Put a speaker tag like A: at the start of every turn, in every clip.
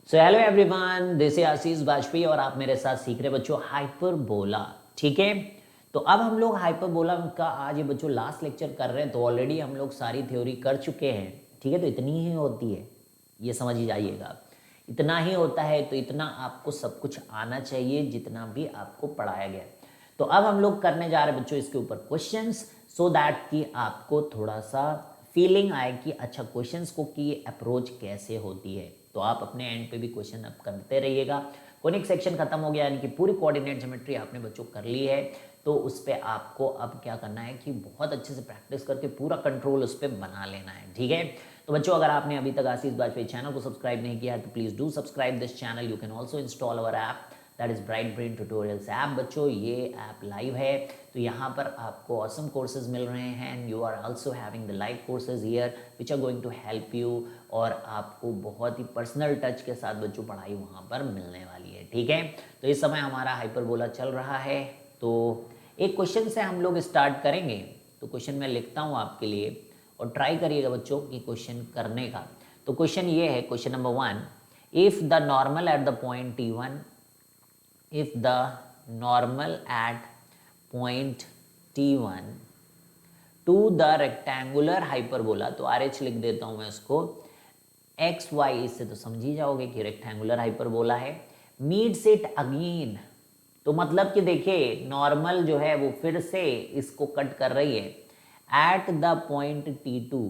A: So hello everyone, this is Ashish Vajpayee और आप मेरे साथ सीख रहे बच्चों हाइपरबोला। ठीक है, तो अब हम लोग हाइपरबोला का आज ये बच्चों लास्ट लेक्चर कर रहे हैं। तो ऑलरेडी हम लोग सारी थ्योरी कर चुके हैं। ठीक है, तो इतनी ही होती है, ये समझ ही जाइएगा। इतना ही होता है, तो इतना आपको सब कुछ आना चाहिए जितना भी आपको पढ़ाया गया। तो अब हम लोग करने जा रहे हैं बच्चों इसके ऊपर क्वेश्चंस, सो दैट कि आपको थोड़ा सा फीलिंग आए कि अच्छा क्वेश्चंस को की अप्रोच कैसे होती है। तो आप अपने एंड पे भी क्वेश्चन अब करते रहिएगा। कोनिक सेक्शन खत्म हो गया, यानी कि पूरी कोऑर्डिनेट ज्योमेट्री आपने बच्चों कर ली है। तो उस पर आपको अब क्या करना है कि बहुत अच्छे से प्रैक्टिस करके पूरा कंट्रोल उस पर बना लेना है। ठीक है, तो बच्चों अगर आपने अभी तक आशीष वाजपेयी चैनल को सब्सक्राइब नहीं किया है तो please do subscribe this channel. You can also install our app, that is bright brain tutorials app. बच्चों ये ऐप लाइव है, तो यहाँ पर आपको ऑसम कोर्सेज मिल रहे हैं and you are also having the live courses here which are going to help you. और आपको बहुत ही पर्सनल टच के साथ बच्चों पढ़ाई वहाँ पर मिलने वाली है। ठीक है, तो इस समय हमारा हाइपरबोला चल रहा है। तो एक क्वेश्चन से हम लोग स्टार्ट करेंगे। तो क्वेश्चन मैं लिखता हूँ आपके लिए और ट्राई करिएगा बच्चों कि क्वेश्चन करने का। तो क्वेश्चन ये है, question number 1, if the normal at the point T1, if the normal at point T1 to the rectangular hyperbola, तो RH लिख देता हूं मैं उसको, एक्स वाई, इससे तो समझ ही जाओगे कि रेक्टेंगुलर हाइपरबोला है। मीट्स इट अगेन, तो मतलब कि देखिए नॉर्मल जो है वो फिर से इसको कट कर रही है at the point T2,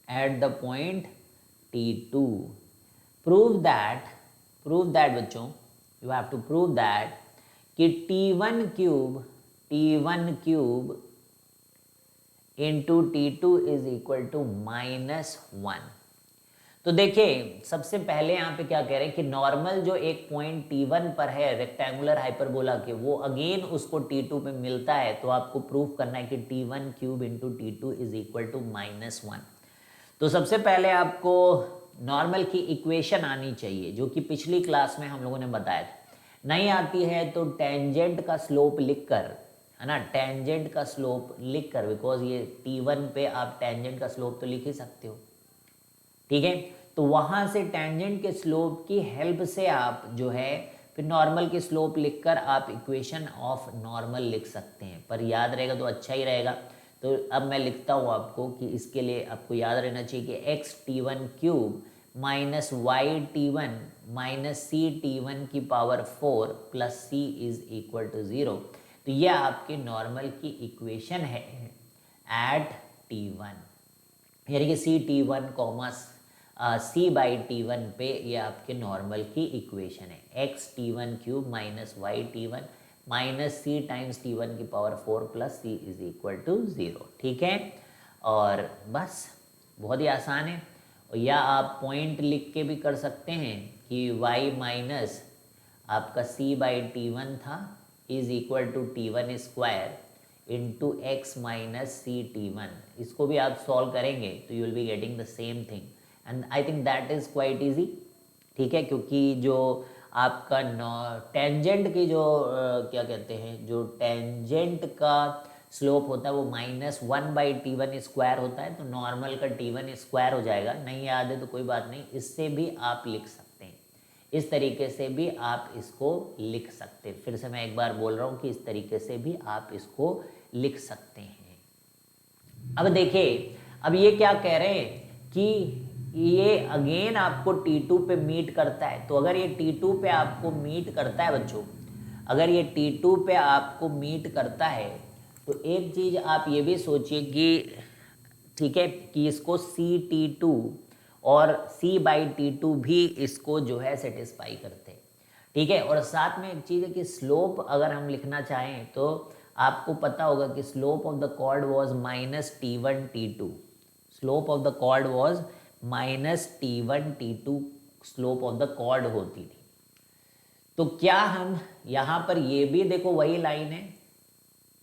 A: at the point T2। Prove that बच्चों, you have to prove that कि T1 cube into T2 is equal to -1। तो देखिए सबसे पहले यहाँ पे क्या कह रहे हैं कि नॉर्मल जो एक पॉइंट T1 पर है रेक्टेंगुलर हाइपरबोला के, वो अगेन उसको T2 पे मिलता है। तो आपको प्रूफ करना है कि T1 cube into T2 is equal to -1। तो सबसे पहले आपको नॉर्मल की इक्वेशन आनी चाहिए, जो कि पिछली क्लास में हम लोगों ने बताया था। नहीं आती है तो टेंजेंट का स्लोप लिखकर, है ना, टेंजेंट का स्लोप लिखकर, बिकॉज ये T1 पे आप टेंजेंट का स्लोप तो लिख ही सकते हो। ठीक है, तो वहां से टेंजेंट के स्लोप की हेल्प से आप जो है फिर नॉर्मल की स्लोप लिखकर आप इक्वेशन ऑफ नॉर्मल लिख सकते हैं। पर याद रहेगा तो अच्छा ही रहेगा। तो अब मैं लिखता हूँ आपको कि इसके लिए आपको याद रहना चाहिए कि X T1 cube minus Y T1 minus C T1 की power 4 plus C is equal to 0। तो यह आपके नॉर्मल की इक्वेशन है एट T1, यानी कि सी T1 comma C by T1 पे ये आपके नॉर्मल की इक्वेशन है। X T1 cube minus Y T1 minus C times T1 की power 4 plus C is equal to 0। ठीक है, और बस बहुत ही आसान है। या आप पॉइंट लिख के भी कर सकते हैं कि y माइनस आपका c बाई T1 था is equal to T1 square into x minus C T1। इसको भी आप सॉल्व करेंगे तो you will be getting the same thing and I think that is quite easy. ठीक है, क्योंकि जो आपका टेंजेंट की जो क्या कहते हैं, जो टेंजेंट का स्लोप होता है वो -1 बाई T1 स्क्वायर होता है। तो नॉर्मल का T1 स्क्वायर हो जाएगा। नहीं याद है तो कोई बात नहीं, इससे भी आप लिख सकते हैं, इस तरीके से भी आप इसको लिख सकते हैं। फिर से मैं एक बार बोल रहा हूँ कि इस तरीके से भी आप इसको लिख सकते हैं। अब देखिए, अब ये क्या कह रहे हैं कि ये अगेन आपको T2 पे मीट करता है। तो अगर ये T2 पे आपको मीट करता है बच्चों, अगर ये T2 पे आपको मीट करता है तो एक चीज़ आप ये भी सोचिए कि ठीक है कि इसको CT2 और C बाई T2 भी इसको जो है सेटिस्फाई करते हैं। ठीक है, और साथ में एक चीज़ है कि स्लोप अगर हम लिखना चाहें तो आपको पता होगा कि slope of the chord was -T1 T2, slope of the chord was -T1 T2 slope of the chord होती थी। तो क्या हम यहाँ पर ये भी देखो वही लाइन है।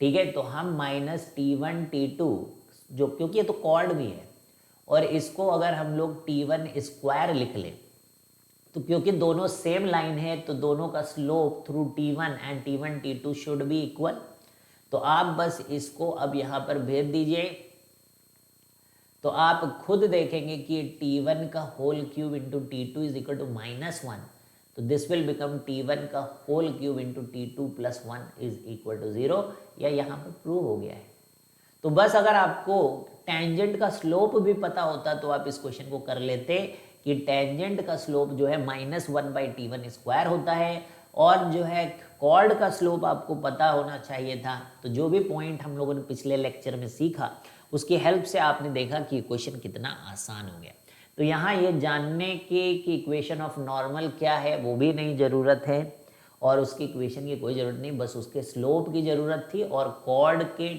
A: ठीक है, तो हम -T1 T2 जो, क्योंकि ये तो कॉर्ड भी है, और इसको अगर हम लोग T1 स्क्वायर लिख लें तो क्योंकि दोनों सेम लाइन है तो दोनों का slope through T1 and T1 T2 should be equal. तो आप बस इसको अब यहाँ पर भेज दीजिए तो आप खुद देखेंगे कि T1 का whole cube into T2 is equal to -1, तो दिस विल बिकम T1 का whole cube into T2 plus 1 is equal to 0, या यहाँ पर प्रूव हो गया है। तो बस अगर आपको टेंजेंट का स्लोप भी पता होता तो आप इस क्वेश्चन को कर लेते कि टेंजेंट का स्लोप जो है -1/T1 स्क्वायर होता है, और जो है कॉर्ड का स्लोप आपको पता होना चाहिए था। तो जो भी पॉइंट हम लोगों ने पिछले लेक्चर में सीखा उसकी हेल्प से आपने देखा कि क्वेश्चन कितना आसान हो गया। तो यहाँ ये जानने के कि इक्वेशन ऑफ नॉर्मल क्या है वो भी नहीं ज़रूरत है, और उसकी इक्वेशन की कोई ज़रूरत नहीं, बस उसके स्लोप की ज़रूरत थी और कॉर्ड के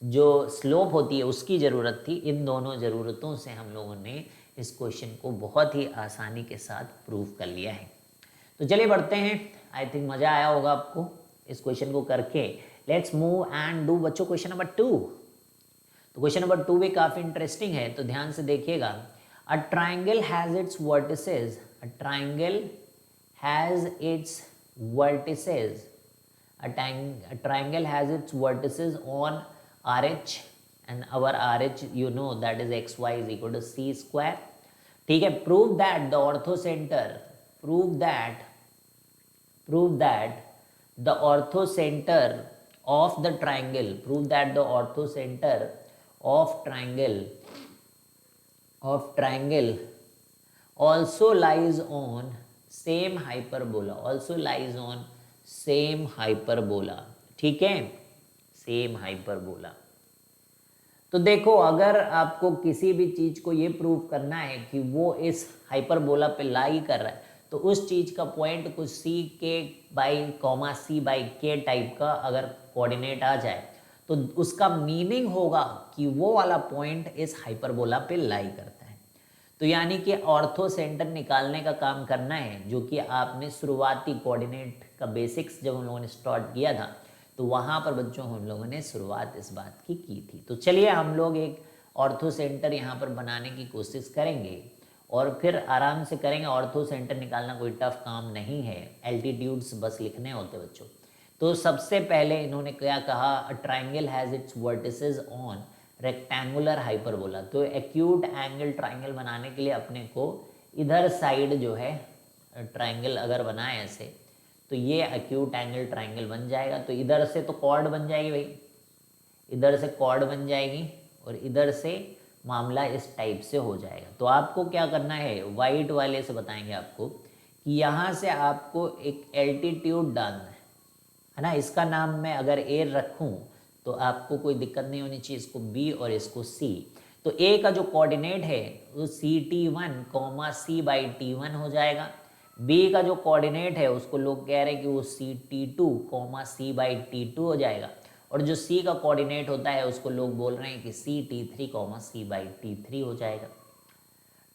A: जो स्लोप होती है उसकी ज़रूरत थी। इन दोनों ज़रूरतों से हम लोगों ने इस क्वेश्चन को बहुत ही आसानी के साथ प्रूव कर लिया है। तो चलिए बढ़ते हैं, आई थिंक मज़ा आया होगा आपको इस क्वेश्चन को करके। लेट्स मूव एंड डू बच्चों क्वेश्चन नंबर 2। तो क्वेश्चन नंबर 2 भी काफ़ी इंटरेस्टिंग है, तो ध्यान से देखिएगा। A triangle has its vertices, a triangle has its vertices, a triangle has its vertices on RH, and our RH you know that is xy is equal to c square। ठीक है, prove that the orthocenter, prove that the orthocenter of the triangle, prove that the orthocenter of triangle also lies on same hyperbola, also lies on same hyperbola. ठीक है, same hyperbola. तो देखो, अगर आपको किसी भी चीज को ये प्रूव करना है कि वो इस हाइपरबोला पे लाई कर रहा है, तो उस चीज का पॉइंट कुछ सी k by comma C by के टाइप का अगर कोऑर्डिनेट आ जाए तो उसका मीनिंग होगा कि वो वाला पॉइंट इस हाइपरबोला पे लाई करता है। तो यानी कि ऑर्थो सेंटर निकालने का काम करना है, जो कि आपने शुरुआती कोऑर्डिनेट का बेसिक्स जब हम लोगों ने स्टार्ट किया था तो वहाँ पर बच्चों हम लोगों ने शुरुआत इस बात की थी। तो चलिए हम लोग एक ऑर्थो सेंटर यहाँ पर बनाने की कोशिश करेंगे और फिर आराम से करेंगे। ऑर्थो सेंटर निकालना कोई टफ काम नहीं है, एल्टीट्यूड्स बस लिखने होते बच्चों। तो सबसे पहले इन्होंने क्या कहा, a triangle has its vertices on rectangular hyperbola. तो एक्यूट एंगल ट्राइंगल बनाने के लिए अपने को इधर साइड जो है ट्राइंगल अगर बनाए ऐसे, तो ये एक्यूट एंगल ट्राइंगल बन जाएगा। तो इधर से तो कॉर्ड बन जाएगी भाई, इधर से कॉर्ड बन जाएगी और इधर से मामला इस टाइप से हो जाएगा। तो आपको क्या करना है, वाइट वाले से बताएंगे आपको कि यहाँ से आपको एक एल्टीट्यूड डालना है ना। इसका नाम मैं अगर ए रखूँ तो आपको कोई दिक्कत नहीं होनी चाहिए, इसको बी और इसको सी। तो ए का जो कोऑर्डिनेट है वो CT1 C/T1 हो जाएगा। बी का जो कोऑर्डिनेट है उसको लोग कह रहे हैं कि वो CT2 C/T2 हो जाएगा, और जो सी का कोऑर्डिनेट होता है उसको लोग बोल रहे हैं कि CT3 C/T3 हो जाएगा।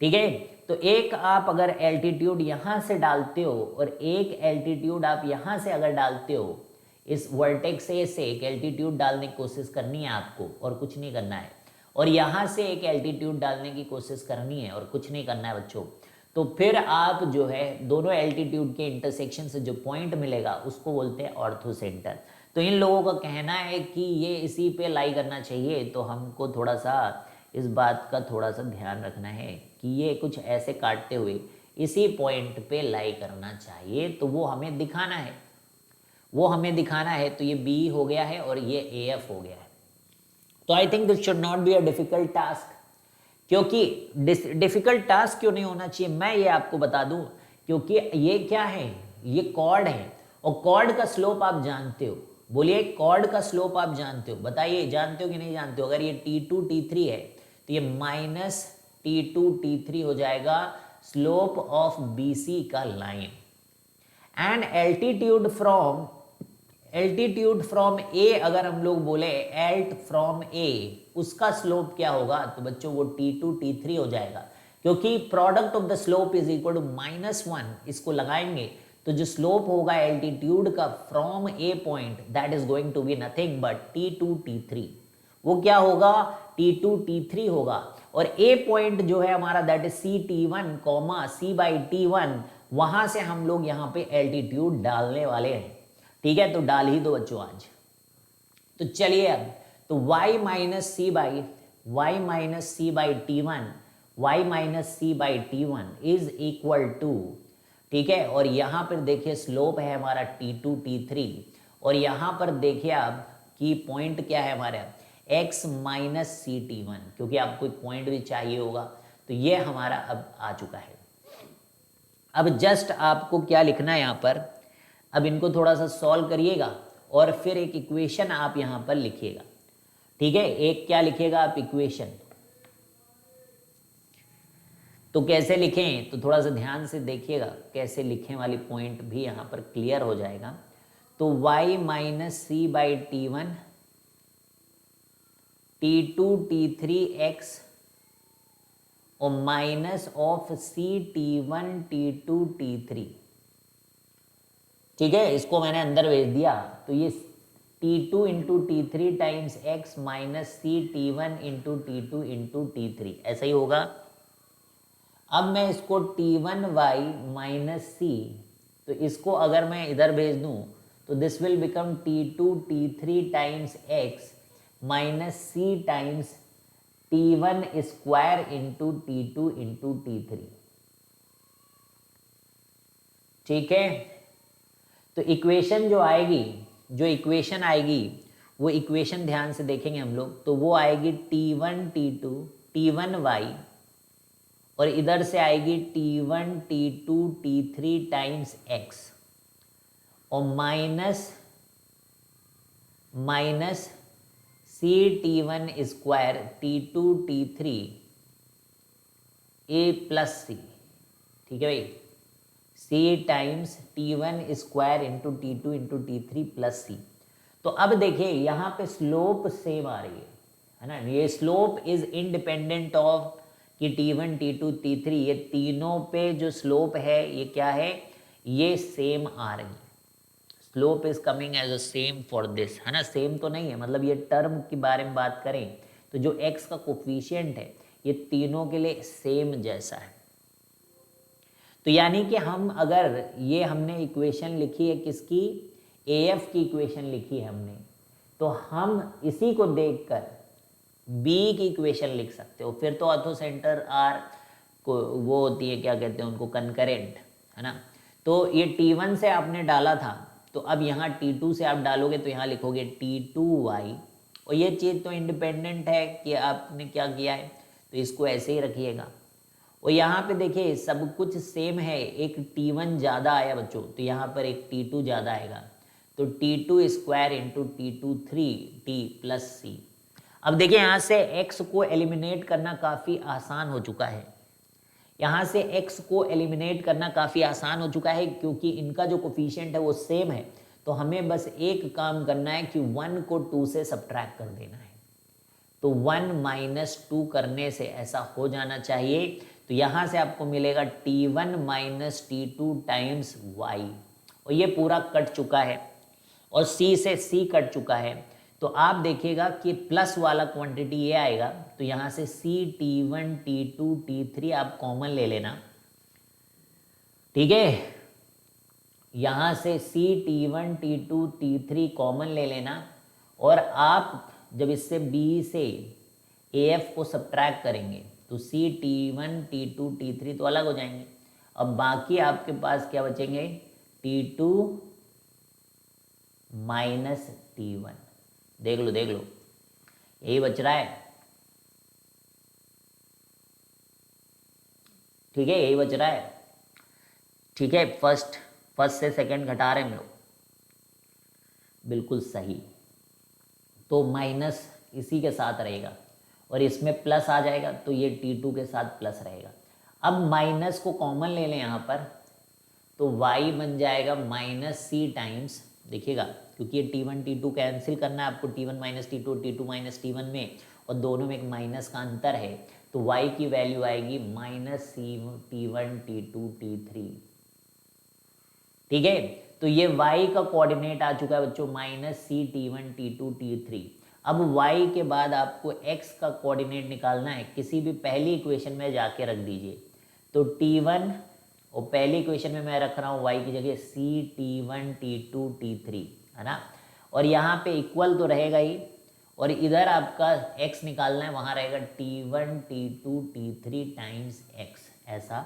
A: ठीक है, तो एक आप अगर एल्टीट्यूड यहाँ से डालते हो और एक एल्टीट्यूड आप यहाँ से अगर डालते हो, इस वर्टेक्स ए से एक एल्टीट्यूड डालने की कोशिश करनी है आपको और कुछ नहीं करना है, और यहाँ से एक एल्टीट्यूड डालने की कोशिश करनी है और कुछ नहीं करना है बच्चों। तो फिर आप जो है दोनों एल्टीट्यूड के इंटरसेक्शन से जो पॉइंट मिलेगा उसको बोलते हैं ऑर्थो सेंटर। तो इन लोगों का कहना है कि ये इसी पे लाई करना चाहिए, तो हमको थोड़ा सा इस बात का थोड़ा सा ध्यान रखना है कि ये कुछ ऐसे काटते हुए इसी पॉइंट पे लाई करना चाहिए। तो वो हमें दिखाना है, तो ये बी हो गया है और ये AF हो गया है। तो I think this should not be a difficult task. क्योंकि डिफिकल्ट टास्क क्यों नहीं होना चाहिए मैं ये आपको बता दूं, क्योंकि ये क्या है, ये कॉर्ड है और कॉर्ड का स्लोप आप जानते हो। बोलिए, कॉर्ड का स्लोप आप जानते हो, बताइए जानते हो कि नहीं जानते हो। अगर ये T2 T3 है तो ये -T2 T3 हो जाएगा स्लोप ऑफ BC का लाइन। एंड एल्टीट्यूड फ्रॉम ए अगर हम लोग बोले एल्ट फ्रॉम ए, उसका स्लोप क्या होगा, तो बच्चों वो T2 T3 हो जाएगा, क्योंकि product of the slope is equal to -1। इसको लगाएंगे तो जो स्लोप होगा एल्टीट्यूड का from A point, that is going to be nothing but T2 T3। वो क्या होगा, T2 T3 होगा। और ए पॉइंट जो है हमारा दैट इज CT1 C/T1, वहां से हम लोग यहाँ पे एल्टीट्यूड डालने वाले हैं। ठीक है, तो डाल ही दो बच्चों आज। तो चलिए अब, तो y - C/, y minus C by T one, y minus C by T one is equal to, ठीक है, और यहाँ पर देखिए स्लोप है हमारा t2 t3, और यहाँ पर देखिए आप कि पॉइंट क्या है हमारा x minus C T one, क्योंकि आपको एक पॉइंट भी चाहिए होगा, तो ये हमारा अब आ चुका है। अब जस्ट आपको क्या लिखना है यहाँ पर, अब इनको थोड़ा सा सॉल्व करिएगा और फिर एक इक्वेशन आप यहाँ पर लिखिएगा, ठीक है। एक क्या लिखिएगा आप इक्वेशन, तो कैसे लिखें, तो थोड़ा सा ध्यान से देखिएगा कैसे लिखें वाली पॉइंट भी यहाँ पर क्लियर हो जाएगा। तो y minus C by T one t2 t3 x और minus of C t1 t2 t3, ठीक है, इसको मैंने अंदर भेज दिया, तो ये t2 into T three times X minus C t1 into T into T three, ऐसा ही होगा। अब मैं इसको t1y माइनस सी, तो इसको अगर मैं इधर भेज दूं तो this will become t2 t3 times x minus C times t1 square into T into T, ठीक है। तो इक्वेशन जो आएगी, जो इक्वेशन आएगी वो इक्वेशन ध्यान से देखेंगे हम लोग, तो वो आएगी t1 t2 t1y, और इधर से आएगी t1 t2 t3 times x और minus C t1 square t2 t3 a plus C, ठीक है भाई, C times t1 square into T into T plus C. तो अब देखिए यहाँ पे स्लोप सेम आ रही है ना, ये स्लोप इज इंडिपेंडेंट ऑफ कि t1 t2 t3, ये तीनों पे जो स्लोप है ये क्या है, ये सेम आ रही है, slope is coming as a same for this, है ना, सेम तो नहीं है, मतलब ये टर्म के बारे में बात करें तो जो x का कोफिशिएंट है ये तीनों के लिए सेम जैसा है। तो यानी कि हम अगर ये हमने इक्वेशन लिखी है किसकी, AF की इक्वेशन लिखी है हमने, तो हम इसी को देखकर B की इक्वेशन लिख सकते हो, फिर तो ऑर्थो सेंटर आर को वो होती है क्या कहते हैं उनको, कंकरेंट, है ना। तो ये T1 से आपने डाला था, तो अब यहाँ T2 से आप डालोगे तो यहाँ लिखोगे T2y, और ये चीज़ तो इंडिपेंडेंट है कि आपने क्या किया है, तो इसको ऐसे ही रखिएगा। और यहाँ पे देखिए सब कुछ सेम है, एक T1 ज़्यादा आया बच्चों, तो यहाँ पर एक T2 ज़्यादा आएगा, तो T2 square into T2 3t plus सी। अब देखिए यहाँ से x को एलिमिनेट करना काफ़ी आसान हो चुका है, यहाँ से x को एलिमिनेट करना काफ़ी आसान हो चुका है क्योंकि इनका जो कोफिशिएंट है वो सेम है, तो हमें बस एक काम करना है कि 1 को 2 से सब्ट्रैक्ट कर देना है, तो 1 माइनस 2 करने से ऐसा हो जाना चाहिए। तो यहाँ से आपको मिलेगा t1 minus T2 times y, और ये पूरा कट चुका है और c से c कट चुका है, तो आप देखिएगा कि प्लस वाला क्वांटिटी ये आएगा, तो यहाँ से c t1 t2 t3 आप कॉमन ले लेना, ठीक है, यहाँ से c t1 t2 t3 common ले लेना, और आप जब इससे b से AF को सब्ट्रैक्ट करेंगे तो c t1 t2 t3 तो अलग हो जाएंगे, अब बाकी आपके पास क्या बचेंगे, t2 माइनस t1, देख लो यही बच रहा है, ठीक है, यही बच रहा है, ठीक है, फर्स्ट से सेकंड घटा रहे हैं हम लोग, बिल्कुल सही। तो माइनस इसी के साथ रहेगा और इसमें प्लस आ जाएगा, तो ये T2 के साथ प्लस रहेगा। अब माइनस को कॉमन ले लें यहाँ पर, तो y बन जाएगा माइनस सी टाइम्स, देखिएगा क्योंकि ये T1 T2 कैंसिल करना है आपको, T1 minus T2 T2 minus T1 में, और दोनों में एक माइनस का अंतर है, तो y की वैल्यू आएगी minus C T1 T2 T3, ठीक है। तो ये y का कोऑर्डिनेट आ चुका है बच्चों minus C T1 T2 T3। अब y के बाद आपको x का कोऑर्डिनेट निकालना है, किसी भी पहली इक्वेशन में जाके रख दीजिए, तो T1, और पहली इक्वेशन में मैं रख रहा हूँ y की जगह c T1 T2 T3, है ना, और यहाँ पे इक्वल तो रहेगा ही, और इधर आपका x निकालना है, वहाँ रहेगा T1 T2 T3 times x ऐसा,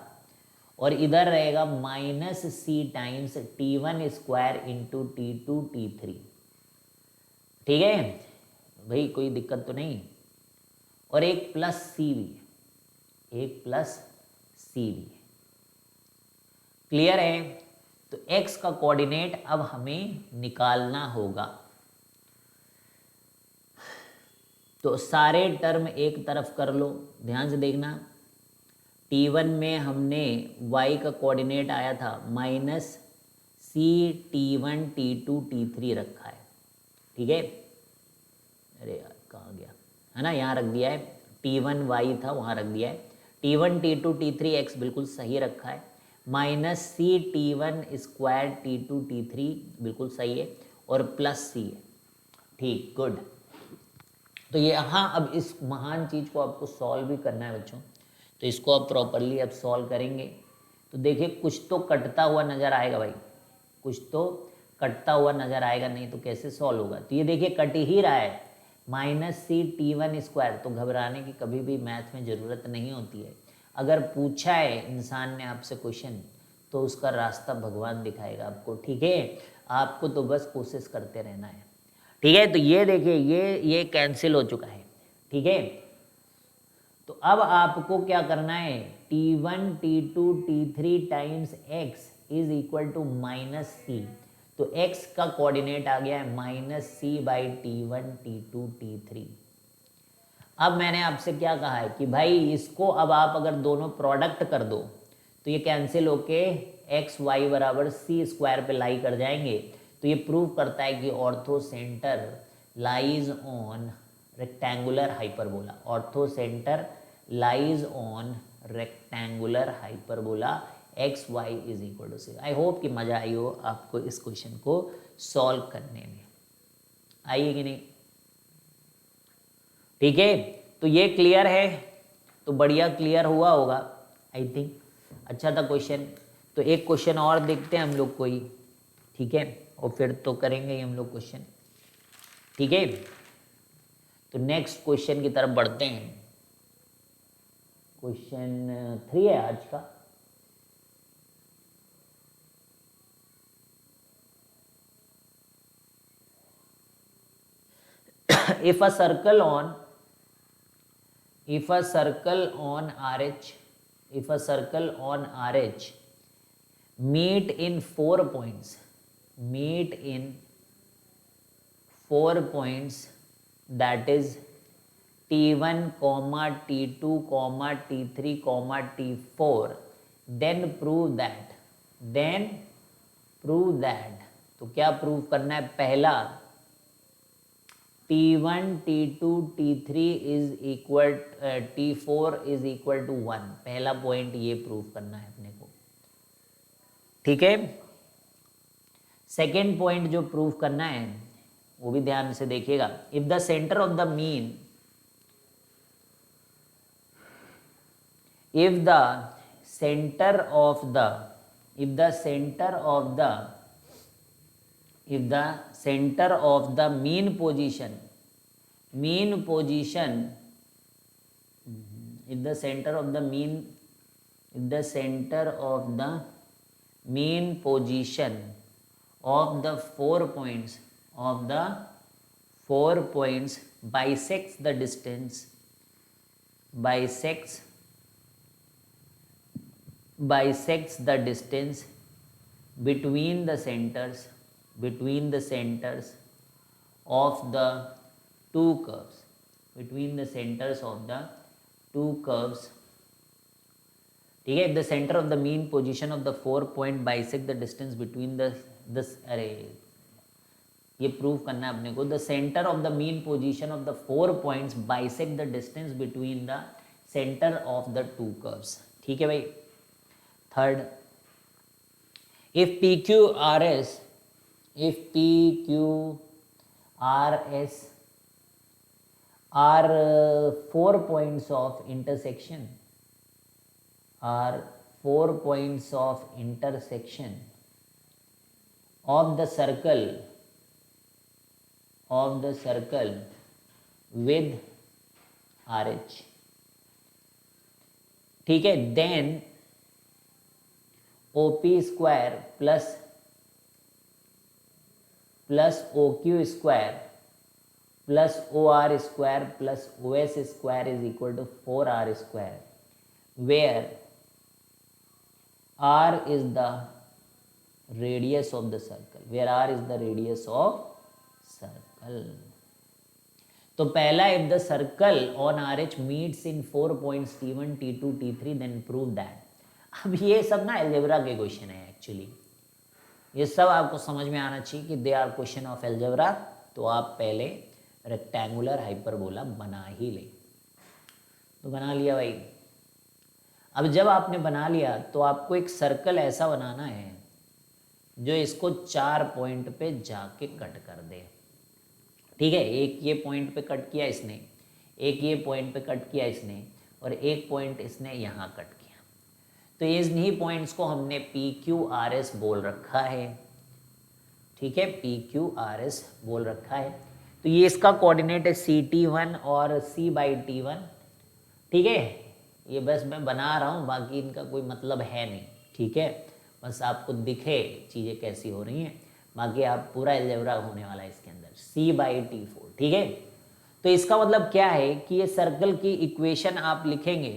A: और इधर रहेगा minus C times T1 square into T2 T3। ठीक है भाई, कोई दिक्कत तो नहीं। और एक प्लस सी भी, एक प्लस सी भी। क्लियर है? तो x का कोऑर्डिनेट अब हमें निकालना होगा। तो सारे टर्म एक तरफ कर लो, ध्यान से देखना। T1 में हमने y का कोऑर्डिनेट आया था minus C T1 T2 T3 रखा है। ठीक है, अरे यार कहाँ गया, है ना, यहाँ रख दिया है। T1 y था, वहाँ रख दिया है। T1 T2 T3 x बिल्कुल सही रखा है। Minus C T1 square T2 T3 बिल्कुल सही है, और प्लस सी है। ठीक, गुड। तो ये हाँ, अब इस महान चीज़ को आपको सॉल्व भी करना है बच्चों, तो इसको आप प्रॉपरली अब सॉल्व करेंगे। तो देखिए कुछ तो कटता हुआ नज़र आएगा भाई, कुछ तो कटता हुआ नज़र आएगा, नहीं तो कैसे सॉल्व होगा। तो ये देखिए कट ही रहा है, माइनस सी T1 स्क्वायर। तो घबराने की कभी भी मैथ में ज़रूरत नहीं होती है। अगर पूछा है इंसान ने आपसे क्वेश्चन, तो उसका रास्ता भगवान दिखाएगा आपको। ठीक है, आपको तो बस कोशिश करते रहना है। ठीक है, तो ये देखिए ये कैंसिल हो चुका है। ठीक है, तो अब आपको क्या करना है, T1 T2 T3 times x is equal to minus C. तो x का कोऑर्डिनेट आ गया है minus C by T1 T2 T3। अब मैंने आपसे क्या कहा है कि भाई इसको अब आप अगर दोनों प्रोडक्ट कर दो, तो ये कैंसिल होके एक्स वाई बराबर सी स्क्वायर पे लाई कर जाएंगे। तो ये प्रूव करता है कि orthocentre lies on rectangular hyperbola. Orthocentre lies on rectangular hyperbola x y is equal to C. I hope कि मज़ा आई हो आपको इस क्वेश्चन को सॉल्व करने में। आइए कि नहीं? ठीक है, तो ये क्लियर है, तो बढ़िया क्लियर हुआ होगा आई थिंक। अच्छा था क्वेश्चन। तो एक क्वेश्चन और देखते हैं हम लोग कोई, ठीक है, और फिर तो करेंगे ही हम लोग क्वेश्चन। ठीक है, तो नेक्स्ट क्वेश्चन की तरफ बढ़ते हैं। क्वेश्चन 3 है आज का। if a circle on RH, if a circle on RH meet in 4 points, that is T1, T2, T3, T4, then prove that, तो क्या प्रूव करना है? पहला T1 T2 T3 is equal T4 is equal to 1। पहला point ये prove करना है अपने को। ठीक है, सेकेंड पॉइंट जो प्रूव करना है वो भी ध्यान से देखिएगा। If the centre of the mean, if the center of the mean position of the 4 points bisects the distance between the centers of the two curves, ठीक है। The centre of the mean position of the 4 point bisect the distance between the अरे ये prove करना है अपने को। The centre of the mean position of the 4 points bisect the distance between the centre of the two curves. ठीक है भाई। Third, if PQRS are 4 points of intersection of the circle with R H, ठीक है। Then OP square plus O Q square plus O R square plus O S square is equal to 4r square, where r is the radius of the circle, where r is the radius of circle। तो पहला, if the circle on RH meets in 4 points T1, T2, T3 then prove that। अब ये सब ना algebra के question है actually, ये सब आपको समझ में आना चाहिए कि they are question of algebra. तो आप पहले रेक्टेंगुलर हाइपरबोला बना ही ले। तो बना लिया भाई। अब जब आपने बना लिया तो आपको एक सर्कल ऐसा बनाना है जो इसको 4 पॉइंट पे जाके कट कर दे, ठीक है। एक ये पॉइंट पे कट किया इसने, एक ये पॉइंट पे कट किया इसने, और एक पॉइंट इसने यहाँ कट किया। तो इन्हीं पॉइंट्स को हमने पी क्यू आर एस बोल रखा है, ठीक है, पी क्यू आर एस बोल रखा है। तो ये इसका कोऑर्डिनेट है CT1 और C/T1, ठीक है। ये बस मैं बना रहा हूँ, बाकी इनका कोई मतलब है नहीं, ठीक है। बस आपको दिखे चीज़ें कैसी हो रही हैं, बाकी आप पूरा अलजेब्रा होने वाला है इसके अंदर, C/T4, ठीक है। तो इसका मतलब क्या है कि ये सर्कल की इक्वेशन आप लिखेंगे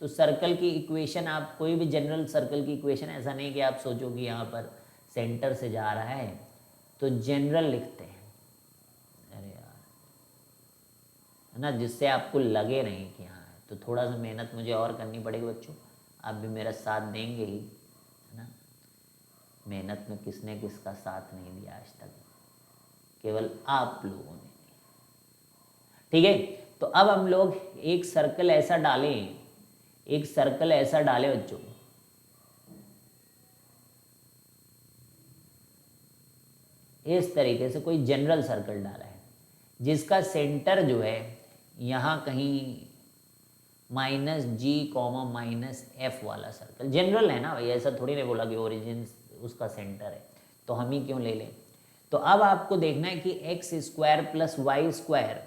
A: तो सर्कल की इक्वेशन, आप कोई भी जनरल सर्कल की इक्वेशन, ऐसा नहीं कि आप सोचो कि यहाँ पर सेंटर से जा रहा है, तो जनरल लिखते हैं, अरे यार, है ना, जिससे आपको लगे नहीं कि हाँ। तो थोड़ा सा मेहनत मुझे और करनी पड़ेगी बच्चों, आप भी मेरा साथ देंगे ही, है ना। मेहनत में किसने किसका साथ नहीं दिया आज तक, केवल आप लोगों ने, ठीक है। तो अब हम लोग एक सर्कल ऐसा डालें, एक सर्कल ऐसा डालें बच्चों, इस तरीके से कोई जनरल सर्कल डाला है जिसका सेंटर जो है यहाँ कहीं -G, -F वाला सर्कल, जनरल है ना भाई, ऐसा थोड़ी नहीं बोला कि ओरिजिन उसका सेंटर है, तो हम ही क्यों ले लें। तो अब आपको देखना है कि x² plus y square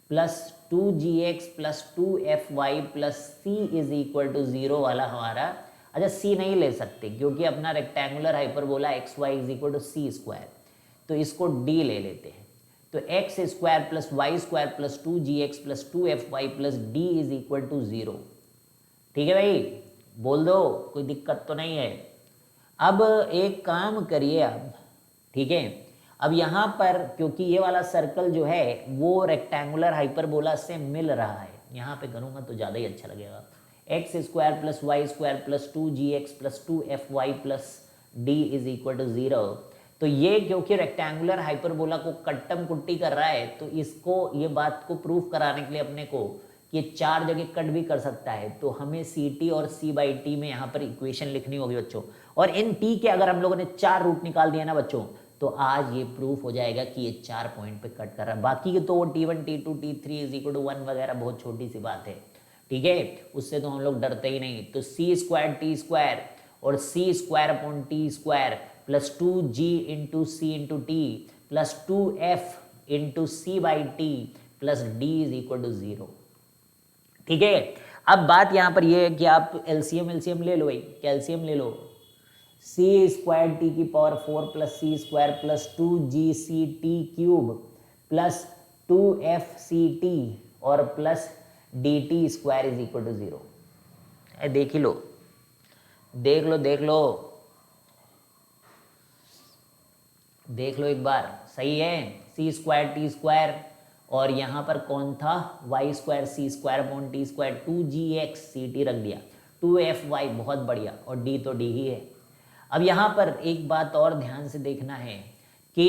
A: plus 2gx plus 2fy plus c is equal to 0 वाला हमारा, अच्छा c नहीं ले सकते क्योंकि अपना rectangular hyperbola xy is equal to c square, तो इसको d ले लेते हैं। तो x² plus y square plus 2gx plus 2fy plus d is equal to 0, ठीक है भाई, बोल दो, कोई दिक्कत तो नहीं है। अब एक काम करिए आप, ठीक है। अब यहाँ पर क्योंकि ये वाला सर्कल जो है वो रेक्टेंगुलर हाइपरबोला से मिल रहा है, यहाँ पे करूँगा तो ज़्यादा ही अच्छा लगेगा। x² plus y square plus 2gx plus 2fy plus d is equal to 0। तो ये क्योंकि रेक्टेंगुलर हाइपरबोला को कट्टम कुट्टी कर रहा है, तो इसको, ये बात को प्रूफ कराने के लिए अपने को ये 4 जगह कट भी कर सकता है, तो हमें CT और C/T में यहाँ पर इक्वेशन लिखनी होगी बच्चों। और इन T के अगर हम लोगों ने 4 रूट निकाल दिया ना बच्चों, तो आज ये प्रूफ हो जाएगा कि ये 4 पॉइंट पे कट कर रहा है। बाकी के तो वो T1, T2, T3 is equal to 1 वगैरह बहुत छोटी सी बात है, ठीक है, उससे तो हम लोग डरते ही नहीं। तो C² T स्क्वायर और C²/T² plus 2G into C into T plus 2F into C/T plus D is equal to 0, ठीक है। अब बात यहाँ पर ये है कि आप एलसीएम ले लो भाई, कैल्शियम ले लो, C² T की power 4 plus C square plus 2GCT cube plus 2FCT और plus DT square is equal to 0। देख ही लो, देख लो, देख लो, देख लो एक बार, सही है। C² T स्क्वायर और यहाँ पर कौन था, y² C²/T², 2gx CT रख दिया, 2fy, बहुत बढ़िया, और d तो d ही है। अब यहाँ पर एक बात और ध्यान से देखना है कि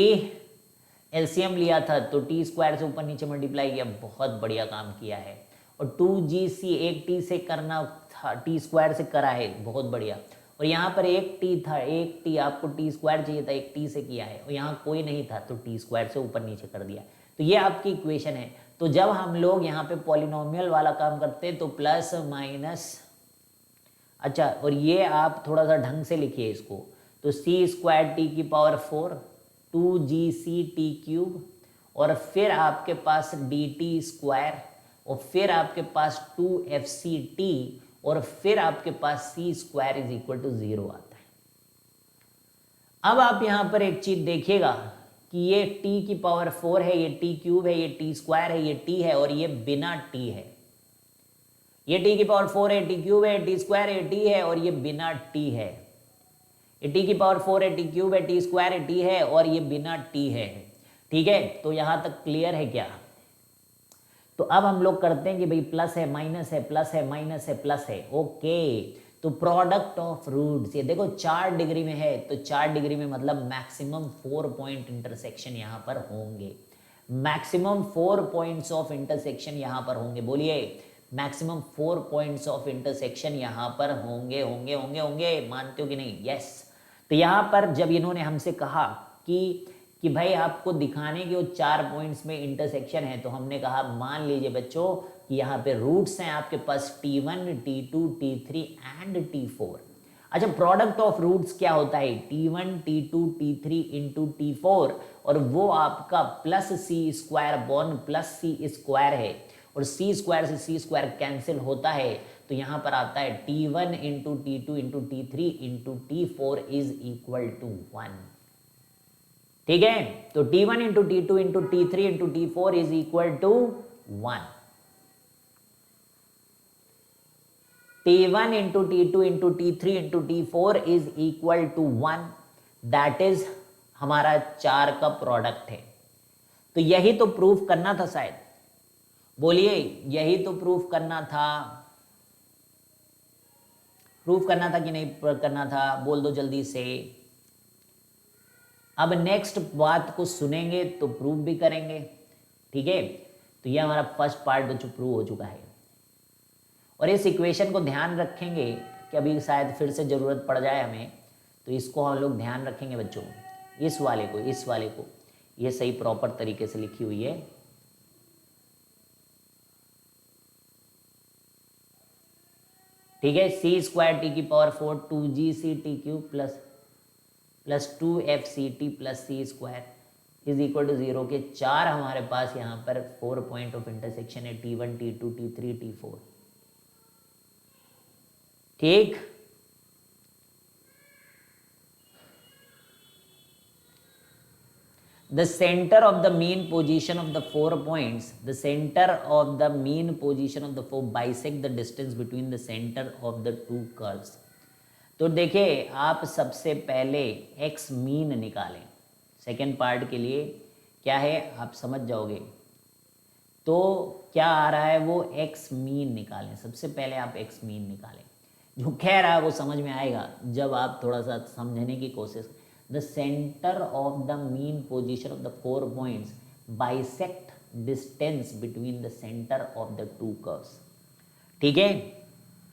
A: एलसीएम लिया था तो T² से ऊपर नीचे मल्टीप्लाई किया, बहुत बढ़िया काम किया है। और 2gc एक T से करना था, T² से करा है, बहुत बढ़िया। और यहाँ पर एक T था, एक T आपको T² चाहिए था, एक T से किया है, और यहाँ कोई नहीं था तो T² से ऊपर नीचे कर दिया। तो ये आपकी इक्वेशन है। तो जब हम लोग यहाँ पे पॉलिनोमियल वाला काम करते हैं तो प्लस माइनस, अच्छा, और ये आप थोड़ा सा ढंग से लिखिए इसको, तो C² T की पावर 4 2GCT क्यूब और फिर आपके पास dt स्क्वायर और फिर आपके पास 2fct और फिर आपके पास c square is equal to 0 आता है। अब आप यहां पर एक चीज देखिएगा कि ये t की पावर 4 है, ये t क्यूब है, ये t स्क्वायर है, ये t है और ये बिना t है। ये t की पावर 4 है, t क्यूब है, t स्क्वायर है, t है और ये बिना t है। ये t की पावर 4 है, t क्यूब है, t स्क्वायर है, t है और ये बिना t है। ठीक है, तो यहां तक क्लियर है क्या? तो अब हम लोग करते हैं कि भाई प्लस है माइनस है प्लस है माइनस है प्लस है। ओके, तो प्रोडक्ट ऑफ रूट्स, ये देखो 4 डिग्री में है तो 4 डिग्री में मतलब मैक्सिमम 4 पॉइंट इंटरसेक्शन यहां पर होंगे। मैक्सिमम 4 पॉइंट्स ऑफ इंटरसेक्शन यहां पर होंगे। बोलिए, मैक्सिमम 4 पॉइंट्स ऑफ इंटरसेक्शन यहां पर होंगे होंगे होंगे होंगे। मानते हो कि नहीं? यस। तो यहां पर जब इन्होंने हमसे कहा कि भाई आपको दिखाने के वो 4 पॉइंट्स में इंटरसेक्शन है, तो हमने कहा मान लीजिए बच्चों कि यहाँ पे रूट्स हैं आपके पास T1, T2, T3 and T4। अच्छा, प्रोडक्ट ऑफ रूट्स क्या होता है? T1, T2, T3 into T4 और वो आपका प्लस सी स्क्वायर बॉन प्लस सी स्क्वायर है और सी स्क्वायर से सी स्क्वायर कैंसिल होता है। तो यहाँ पर आता है T1 into T2 into T3 into T4 is equal to 1। ठीक है, तो T1 into T2 into T3 into T4 is equal to 1। T1 into T2 into T3 into T4 is equal to 1। That is हमारा 4 का product है। तो यही तो proof करना था शायद। बोलिए, यही तो प्रूफ करना था। प्रूफ करना था कि नहीं करना था? बोल दो जल्दी से। अब नेक्स्ट बात को सुनेंगे तो प्रूफ भी करेंगे। ठीक है, तो ये हमारा फर्स्ट पार्ट बच्चों प्रूव हो चुका है और इस इक्वेशन को ध्यान रखेंगे कि अभी शायद फिर से ज़रूरत पड़ जाए हमें, तो इसको हम लोग ध्यान रखेंगे बच्चों। इस वाले को ये सही प्रॉपर तरीके से लिखी हुई है। ठीक है, सी स्क्वायर टी की power 4 2gc T cube plus 2fct plus C square is equal to 0 के 4 हमारे पास यहाँ पर 4 पॉइंट ऑफ इंटरसेक्शन है T1, T2, T3, T4। ठीक, the center of the mean position of the 4 points, the center of the mean position of the 4 bisect the distance between the center of the two curves। तो देखिए, आप सबसे पहले x mean निकालें। Second part के लिए क्या है आप समझ जाओगे। तो क्या आ रहा है वो x मीन निकालें। सबसे पहले आप x मीन निकालें। जो कह रहा है वो समझ में आएगा जब आप थोड़ा सा समझने की कोशिश। The centre of the mean position of the 4 points bisect distance between the centre of the two curves. ठीक है,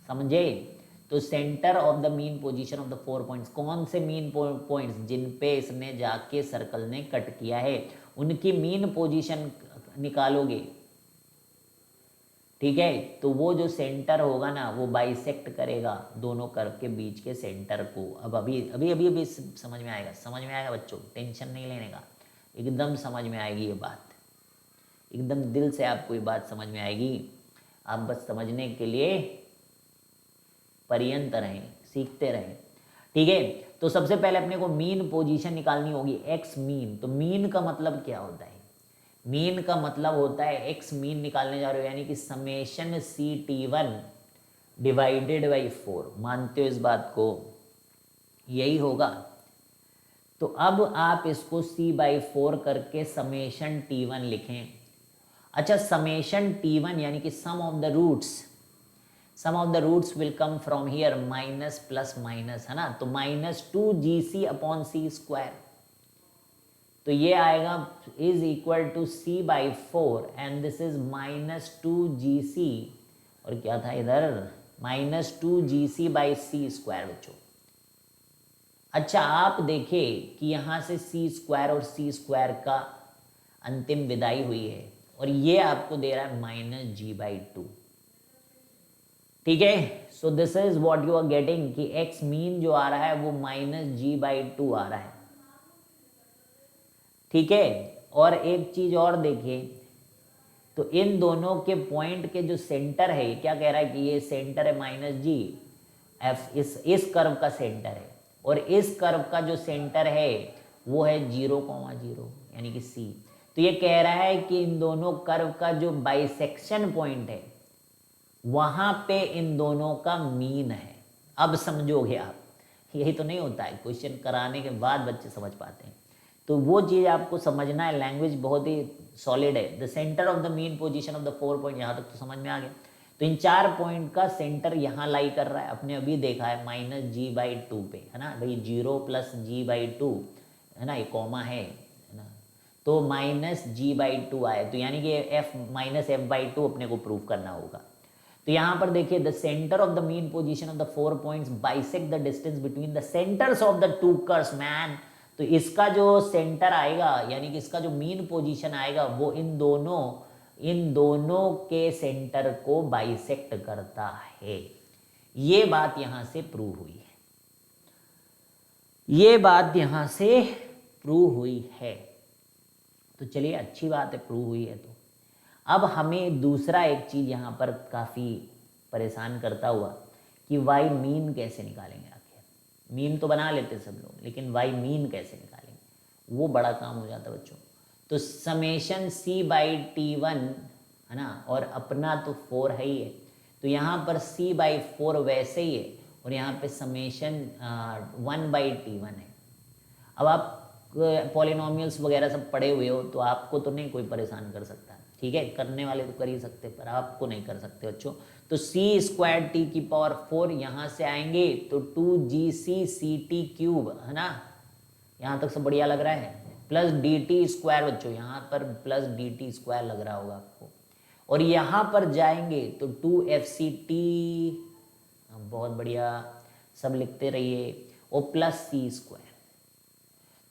A: समझे? तो centre of the mean position of the 4 points, कौन से मीन पॉइंट्स? जिन पे इसने जाके सर्कल ने कट किया है उनकी मीन पोजीशन निकालोगे। ठीक है, तो वो जो सेंटर होगा ना वो बाइसेक्ट करेगा दोनों कर्व के बीच के सेंटर को। अब अभी समझ में आएगा बच्चों, टेंशन नहीं लेने का, एकदम समझ में आएगी ये बात, एकदम दिल से आपको ये बात समझ में आएगी। आप बस समझने के लिए पर्यंत रहें, सीखते रहें। ठीक है, तो सबसे पहले अपने को मीन पोजीशन निकालनी होगी, एक्स मीन। तो मीन का मतलब क्या होता है? मीन का मतलब होता है एक्स मीन निकालने जा रहे हो, यानी कि समेशन CT1 डिवाइडेड बाई 4। मानते हो इस बात को? यही होगा। तो अब आप इसको C/4 करके समेशन T1 लिखें। अच्छा, समेशन T1 यानी कि sum of the roots will come from here minus plus minus, है ना? तो -2gc अपॉन सी स्क्वायर, तो ये आएगा is equal to C/4 and this is -2gc और क्या था इधर -2gc बाई सी स्क्वायर बच्चों। अच्छा, आप देखें कि यहाँ से सी स्क्वायर और सी स्क्वायर का अंतिम विदाई हुई है और ये आपको दे रहा है -g/2। ठीक है, so this is what you are getting कि एक्स मीन जो आ रहा है वो -g/2 आ रहा है। ठीक है, और एक चीज और देखिए, तो इन दोनों के पॉइंट के जो सेंटर है, क्या कह रहा है कि ये सेंटर है माइनस जी, एफ इस कर्व का सेंटर है, और इस कर्व का जो सेंटर है वो है 0,0 यानी कि सी। तो ये कह रहा है कि इन दोनों कर्व का जो बाइसेक्शन पॉइंट है वहां पे इन दोनों का मीन है। अब समझोगे आप, यही तो नहीं होता है, क्वेश्चन कराने के बाद बच्चे समझ पाते हैं। तो वो चीज़ आपको समझना है, लैंग्वेज बहुत ही सॉलिड है। The centre of the mean position of the 4 point, यहाँ तक तो समझ में आ गया। तो इन 4 पॉइंट का सेंटर यहाँ लाई कर रहा है, अपने अभी देखा है -g/2 पे, है ना भाई, 0 + g/2 है ना, ये कॉमा है ना, तो -g/2 आए, तो यानी कि f-f/2 अपने को प्रूव करना होगा। तो यहाँ पर देखिए, the centre of the mean position of the 4 points bisect the distance between the centres of the 2 curves man. तो इसका जो सेंटर आएगा, यानी कि इसका जो मीन पोजीशन आएगा, वो इन दोनों के सेंटर को बाइसेक्ट करता है। ये बात यहां से प्रूव हुई है, ये बात यहां से प्रूव हुई है। तो चलिए, अच्छी बात है, प्रूव हुई है। तो अब हमें दूसरा एक चीज यहां पर काफी परेशान करता हुआ कि वाई मीन कैसे निकालेंगे। आखिर मीन तो बना लेते सब लोग, लेकिन वाई मीन कैसे निकालेंगे, वो बड़ा काम हो जाता बच्चों। तो समेशन c/t1 है ना, और अपना तो 4 है ही है, तो यहाँ पर c/4 वैसे ही है, और यहाँ पे समेशन 1/t1 है। अब आप पॉलिनोमियल्स वगैरह सब पढ़े हुए हो, तो आपको तो नहीं कोई परेशान कर सकता, ठीक है, करने वाले तो कर ही सकते, पर आपको नहीं कर सकते बच्चों। तो c²t⁴ यहाँ से आएंगे तो 2gc/ct³ है ना, यहाँ तक सब बढ़िया लग रहा है, प्लस dt² बच्चों, यहाँ पर प्लस dt² लग रहा होगा आपको, और यहाँ पर जाएंगे तो 2fct, बहुत बढ़िया, सब लिखते रहिए, और प्लस c²।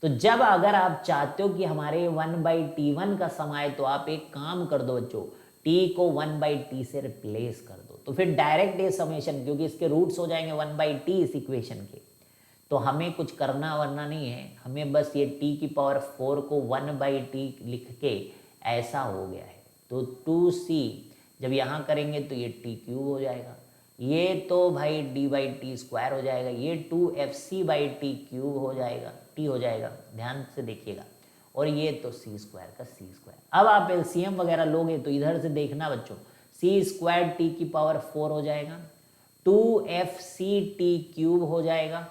A: तो जब अगर आप चाहते हो कि हमारे 1/t1 का सम आए, तो आप एक काम कर दो बच्चों, t को 1/t से रिप्लेस कर दो, तो फिर डायरेक्ट ये समेशन, क्योंकि इसके रूट्स हो जाएंगे 1/t इस इक्वेशन के, तो हमें कुछ करना वरना नहीं है, हमें बस ये t⁴ को 1/t लिख के ऐसा हो गया है। तो 2c जब यहाँ करेंगे तो ये t³ हो जाएगा, ये तो भाई d/t² हो जाएगा, ये 2fc/t³ हो जाएगा, t हो जाएगा, ध्यान से देखिएगा, और ये तो c² का c²। अब आप एलसीएम वगैरह लोगे तो इधर से देखना बच्चों, c² t⁴ हो जाएगा, 2fct³ हो जाएगा,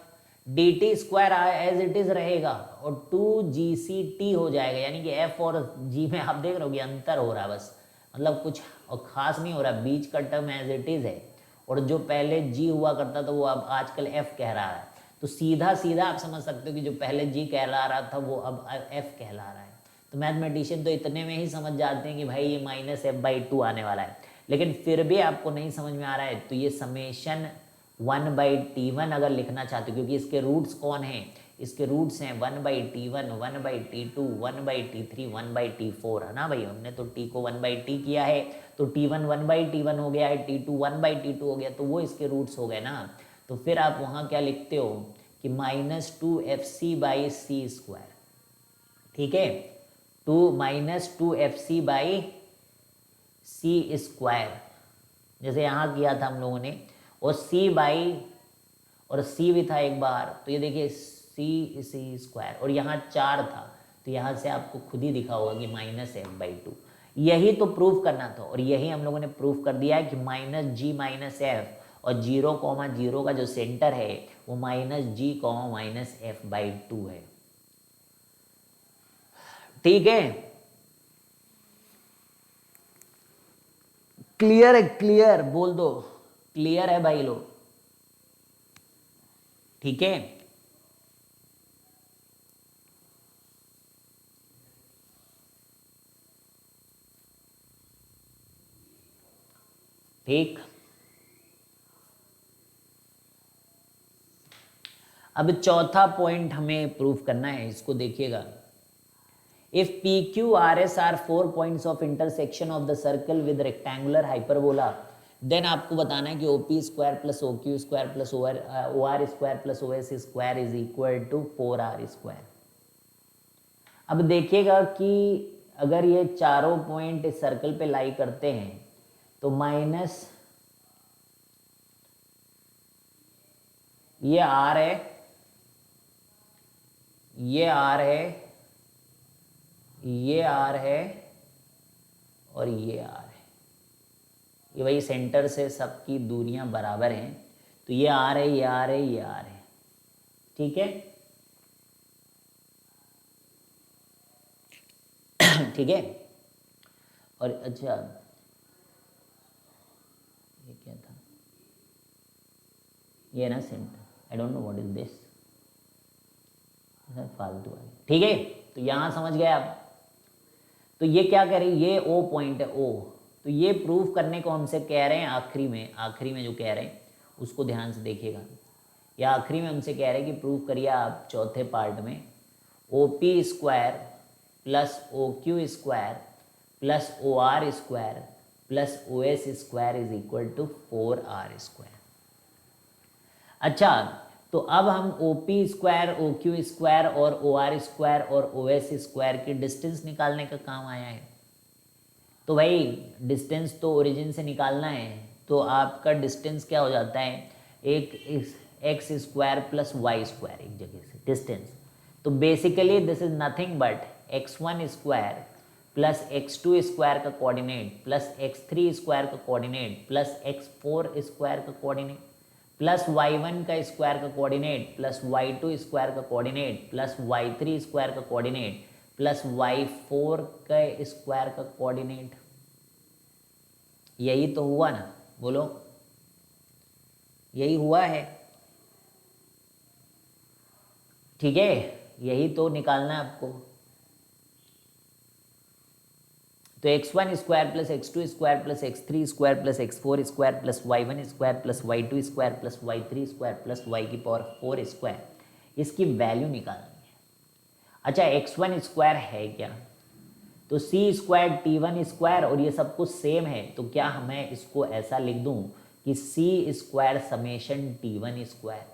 A: dt² एज इट इज रहेगा, और 2gct हो जाएगा, यानी कि f और g में आप देख रहे हो कि अंतर हो रहा है, बस मतलब कुछ और खास नहीं हो रहा, बीच का टर्म एज इट इज है, और जो पहले g हुआ करता था वो अब आजकल f कह रहा है। तो सीधा सीधा आप समझ सकते हो कि जो पहले g कहला रहा था वो अब f कहला रहा है। तो मैथमेटिशियन तो इतने में ही समझ जाते हैं कि भाई ये -f/2 आने वाला है, लेकिन फिर भी आपको नहीं समझ में आ रहा है, तो ये समेशन 1/t1 अगर लिखना चाहते हो, क्योंकि इसके रूट्स कौन हैं, इसके रूट्स हैं 1/t1, 1/t2, 1/t3, 1/t4, है ना भाई, हमने तो t को 1/t किया है, तो t1 1/t1 हो गया है, t2 1/t2 हो गया, तो वो इसके रूट्स हो गए ना। तो फिर आप वहाँ क्या लिखते हो कि -2fc/c², ठीक है, -2fc/c², जैसे यहाँ किया था हम लोगों ने, और और c भी था एक बार, तो ये देखिए c², और यहाँ 4 था, तो यहाँ से आपको खुद ही दिखा होगा कि -f/2, यही तो प्रूफ करना था, और यही हम लोगों ने प्रूफ कर दिया है कि -g-f, और 0,0 का जो सेंटर है वो -g, -f/2 है, ठीक है। क्लियर है, क्लियर बोल दो, क्लियर है भाई लोग, ठीक है। ठीक, अब चौथा पॉइंट हमें प्रूफ करना है, इसको देखिएगा। If PQRS are 4 points of intersection of the circle with rectangular hyperbola, then आपको बताना है कि OP² + OQ² + OR² + OS² is equal to 4R²। अब देखिएगा कि अगर ये चारों पॉइंट इस सर्कल पे लाई करते हैं तो माइनस ये आर है, ये आर है, ये आर है और ये आर है। ये वही सेंटर से सबकी दूरियां बराबर हैं, तो ये आर है, ये आर है, ये आर है। ठीक है, ठीक है। और अच्छा ये क्या था, ये ना centre, I don't know what is this, फालतू वाली। ठीक है, तो यहां समझ गए आप। तो ये क्या कह रही है, ये ओ पॉइंट है, ओ। तो ये प्रूव करने को हमसे कह रहे हैं आखिरी में जो कह रहे हैं उसको ध्यान से देखिएगा। या आखिरी में हमसे कह रहे हैं कि प्रूव करिए आप चौथे पार्ट में, O P square plus O Q square plus O R square plus O S square is equal to 4r square. अच्छा, तो अब हम O P square, O Q square और ओ आर स्क्वायर और ओ एस स्क्वायर की distance निकालने का काम आया है। तो भाई डिस्टेंस तो ओरिजिन से निकालना है, तो आपका डिस्टेंस क्या हो जाता है, एक x square plus Y square एक जगह से डिस्टेंस। तो basically this is nothing but x1 square plus x2 square का कोऑर्डिनेट प्लस x3 स्क्वायर का कोऑर्डिनेट प्लस x4 स्क्वायर का कोऑर्डिनेट प्लस y1 का स्क्वायर का कोऑर्डिनेट प्लस y2 स्क्वायर का कोऑर्डिनेट प्लस y3 स्क्वायर का coordinate plus y4 का square का coordinate. यही तो हुआ ना, बोलो, यही हुआ है। ठीक है, यही तो निकालना है आपको। तो x1 square plus x2 square plus x3 square plus x4 square plus y1 square plus y2 square plus y3 square plus y की पावर 4 स्क्वायर, इसकी वैल्यू निकालनी है। अच्छा, x1 स्क्वायर है क्या, तो c स्क्वायर t1 स्क्वायर, और ये सब कुछ सेम है, तो क्या मैं इसको ऐसा लिख दूं कि c square summation t1 square.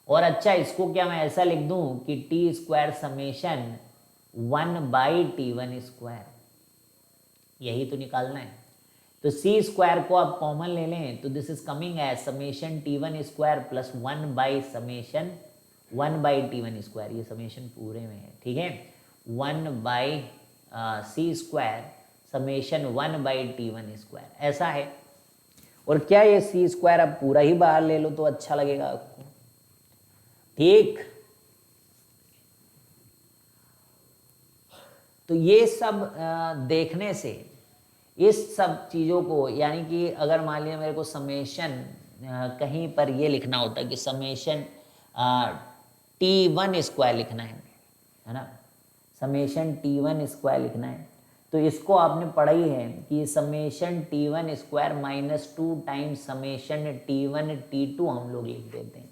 A: और अच्छा, इसको क्या मैं ऐसा लिख दूं कि T square summation 1/t1 square. यही तो निकालना है। तो सी स्क्वायर को आप कॉमन ले लें तो this is coming as summation t1 square plus 1/t1 square. ये समेशन पूरे में है, ठीक है। 1/c square summation 1/t1 square, ऐसा है। और क्या ये सी स्क्वायर आप पूरा ही बाहर ले लो तो अच्छा लगेगा आपको, ठीक। तो ये सब देखने से इस सब चीज़ों को, यानी कि अगर मान लिया मेरे को समेशन कहीं पर ये लिखना होता है कि समेशन t1 स्क्वायर लिखना है ना, समेशन t1 स्क्वायर लिखना है, तो इसको आपने पढ़ा ही है कि summation t1 square -2 times summation t1 t2 हम लोग लिख देते हैं,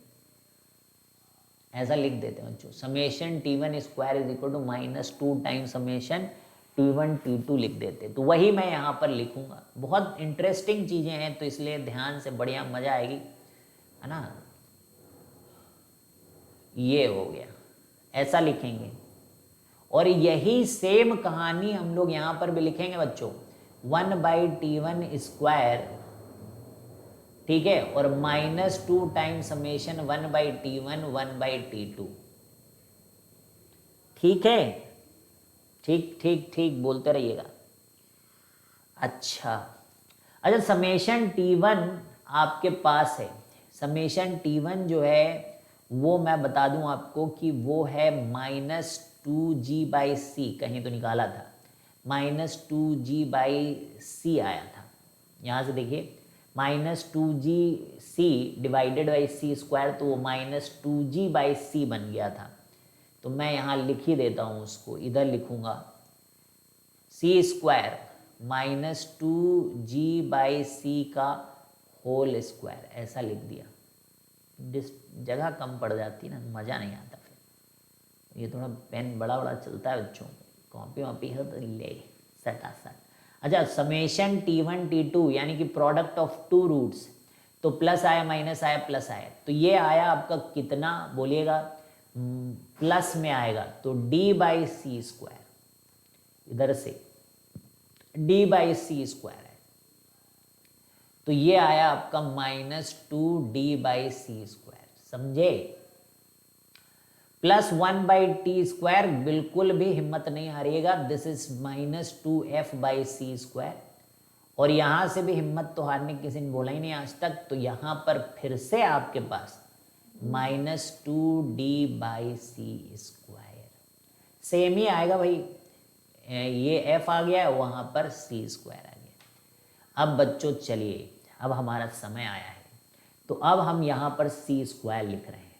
A: ऐसा लिख देते हैं बच्चों। Summation t1 square is equal to -2 times summation t1 t2 लिख देते, तो वही मैं यहाँ पर लिखूंगा। बहुत इंटरेस्टिंग चीज़ें हैं, तो इसलिए ध्यान से, बढ़िया मज़ा आएगी, है ना। ये हो गया, ऐसा लिखेंगे। और यही सेम कहानी हम लोग यहाँ पर भी लिखेंगे बच्चों, 1/t1 स्क्वायर, ठीक है, और -2 टाइम्स समेशन 1/t1 1/t2, ठीक है। ठीक ठीक ठीक बोलते रहिएगा। अच्छा अच्छा, समेशन t1 आपके पास है। समेशन t1 जो है वो मैं बता दूं आपको कि वो है -2g/c, कहीं तो निकाला था, -2g/c आया था। यहाँ से देखिए, -2gc divided by c square, तो वो -2g/c बन गया था। तो मैं यहाँ लिख ही देता हूँ उसको, इधर लिखूँगा c स्क्वायर -2g/c का होल स्क्वायर, ऐसा लिख दिया। जगह कम पड़ जाती ना, मज़ा नहीं आता फिर। ये थोड़ा पेन बड़ा बड़ा चलता है बच्चों, कॉपी वॉपी है तो ले सटासट। अच्छा, समेशन t1 t2 यानी कि प्रोडक्ट ऑफ टू रूट्स, तो प्लस आया माइनस आया प्लस आया, तो ये आया आपका कितना बोलिएगा, प्लस में आएगा तो डी बाई सी स्क्वायर, इधर से डी बाई सी स्क्वायर है, तो ये आया आपका -2d/c स्क्वायर, समझे। +1/t², बिल्कुल भी हिम्मत नहीं हारिएगा, दिस इज -2f/c स्क्वायर, और यहां से भी हिम्मत तो हारने किसी ने बोला ही नहीं आज तक, तो यहां पर फिर से आपके पास -2d/c स्क्वायर, सेम ही आएगा भाई, ये f आ गया, वहां पर c स्क्वायर आ गया। अब बच्चों चलिए, अब हमारा समय आया है, तो अब हम यहां पर c स्क्वायर लिख रहे हैं,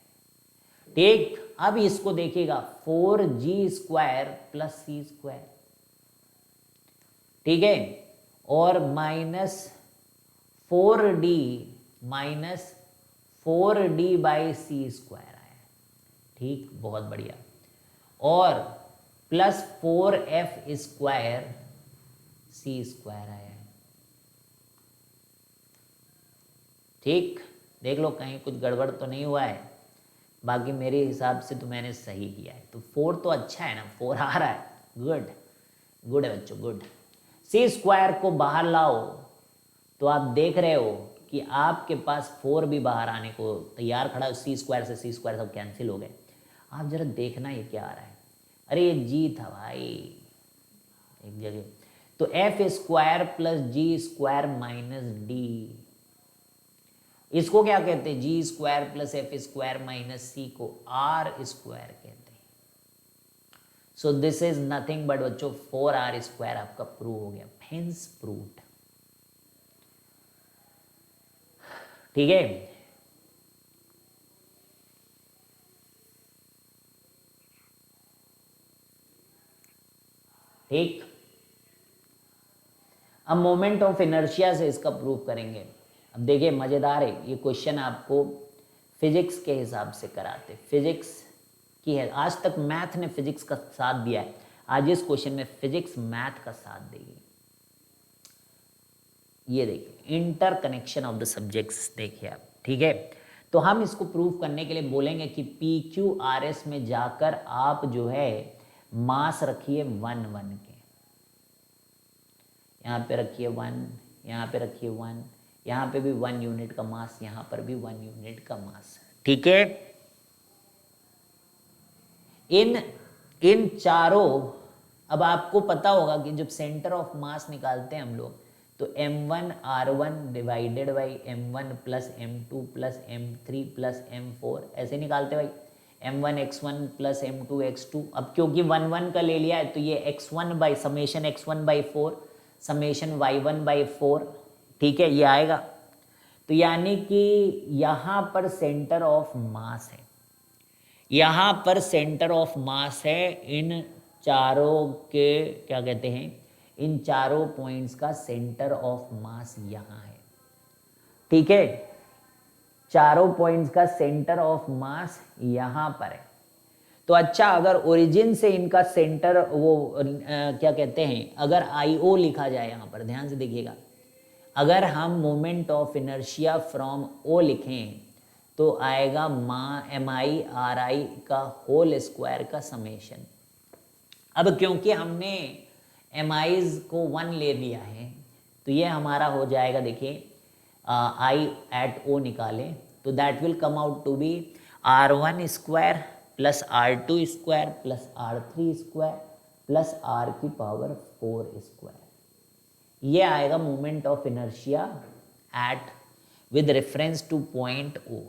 A: ठीक। अब इसको देखिएगा 4g² + c स्क्वायर, ठीक है, और -4d/c स्क्वायर आया, ठीक, बहुत बढ़िया, और +4f² c स्क्वायर आया है, ठीक। देख लो कहीं कुछ गड़बड़ तो नहीं हुआ है, बाकी मेरे हिसाब से तो मैंने सही किया है, तो 4 तो अच्छा है ना, 4 आ रहा है, गुड गुड है बच्चों, गुड। सी स्क्वायर को बाहर लाओ तो आप देख रहे हो कि आपके पास 4 भी बाहर आने को तैयार खड़ा है, सी स्क्वायर से सी स्क्वायर सब कैंसिल हो गए। आप जरा देखना ये क्या आ रहा है, अरे ये जी था भाई एक जगह, तो f² + g² - d, इसको क्या कहते हैं, g² + f² - c को r² कहते हैं। सो दिस इज नथिंग बट बच्चों 4r² आपका प्रूव हो गया, हेंस प्रूव्ड, ठीक है। ठीक, अब मोमेंट ऑफ इनर्शिया से इसका प्रूव करेंगे। अब देखिए मजेदार है, ये क्वेश्चन आपको फिजिक्स के हिसाब से कराते, फिजिक्स की है, आज तक मैथ ने फिजिक्स का साथ दिया है, आज इस क्वेश्चन में फिजिक्स मैथ का साथ देगी। ये देखिए inter connection of the subjects देखिए आप, ठीक है। तो हम इसको प्रूव करने के लिए बोलेंगे कि PQRS में जाकर आप जो है मास रखिए 1 1 के, यहाँ पे रखिए 1, यहाँ पे रखिए 1, यहाँ पे भी 1 यूनिट का मास, यहाँ पर भी 1 यूनिट का मास, ठीक है। इन चारों, अब आपको पता होगा कि जब सेंटर ऑफ मास निकालते हैं हम लोग, तो m1r1 divided by m1 + m2 + m3 + m4 ऐसे निकालते भाई, m1x1 + m2x2। अब क्योंकि 1 1 का ले लिया है तो ये x1 summation x1/4 summation y1/4, ठीक है, ये आएगा। तो यानी कि यहाँ पर सेंटर ऑफ मास है, यहाँ पर सेंटर ऑफ मास है, इन चारों के क्या कहते हैं, इन चारों पॉइंट्स का सेंटर ऑफ मास यहाँ है, ठीक है, चारों पॉइंट्स का सेंटर ऑफ मास यहाँ पर है। तो अच्छा, अगर ओरिजिन से इनका सेंटर वो क्या कहते हैं, अगर IO लिखा जाए, यहाँ पर ध्यान से देखिएगा, अगर हम moment of inertia from O लिखें तो आएगा MI/RI का होल स्क्वायर का समेशन। अब क्योंकि हमने MIs को 1 ले लिया है, तो ये हमारा हो जाएगा, देखिए I@O निकालें तो that will come out to be R1² + R2² + R3² + R⁴²। ये आएगा moment of inertia at with reference to point O,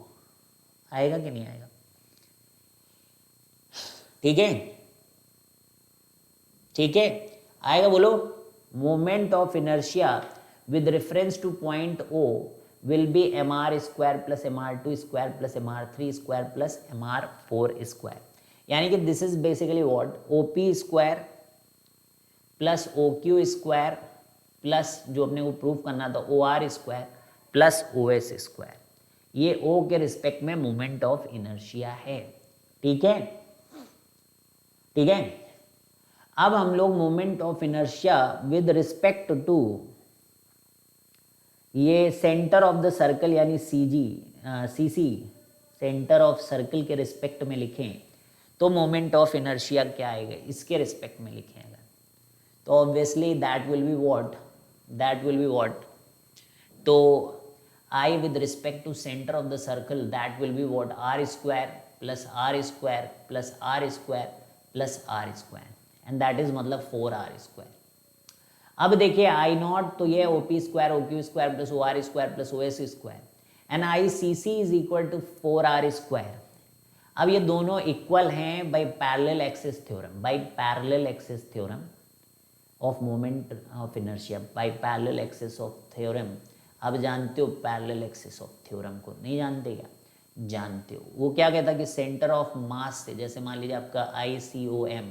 A: आएगा कि नहीं आएगा, ठीक है, ठीक है, आएगा, बोलो। Moment of inertia with reference to point O will be mr² + mr2² + mr3² + mr⁴², यानी कि this is basically what, OP² + OQ² plus जो अपने को प्रूफ करना था OR² + OS², ये O के रिस्पेक्ट में मोमेंट ऑफ इनर्शिया है, ठीक है, ठीक है। अब हम लोग moment of inertia with respect to ये सेंटर ऑफ द सर्कल यानी CC सेंटर ऑफ सर्कल के रिस्पेक्ट में लिखें तो मोमेंट ऑफ इनर्शिया क्या आएगा, इसके रिस्पेक्ट में लिखेगा। तो obviously that will be what, तो I with respect to center of the circle, that will be what, r square plus r square plus r square plus r square, and that is मतलब 4r square। अब देखिए आई naught, तो ये O P square O Q square plus O R square plus O S square, and I C C is equal to 4r square. अब ये दोनों equal हैं by parallel axis theorem, by parallel axis theorem of moment of inertia, by parallel axis of theorem. अब जानते हो parallel axis of theorem को, नहीं जानते क्या, जानते हो। वो क्या कहता है कि सेंटर ऑफ मास से, जैसे मान लीजिए आपका I C O M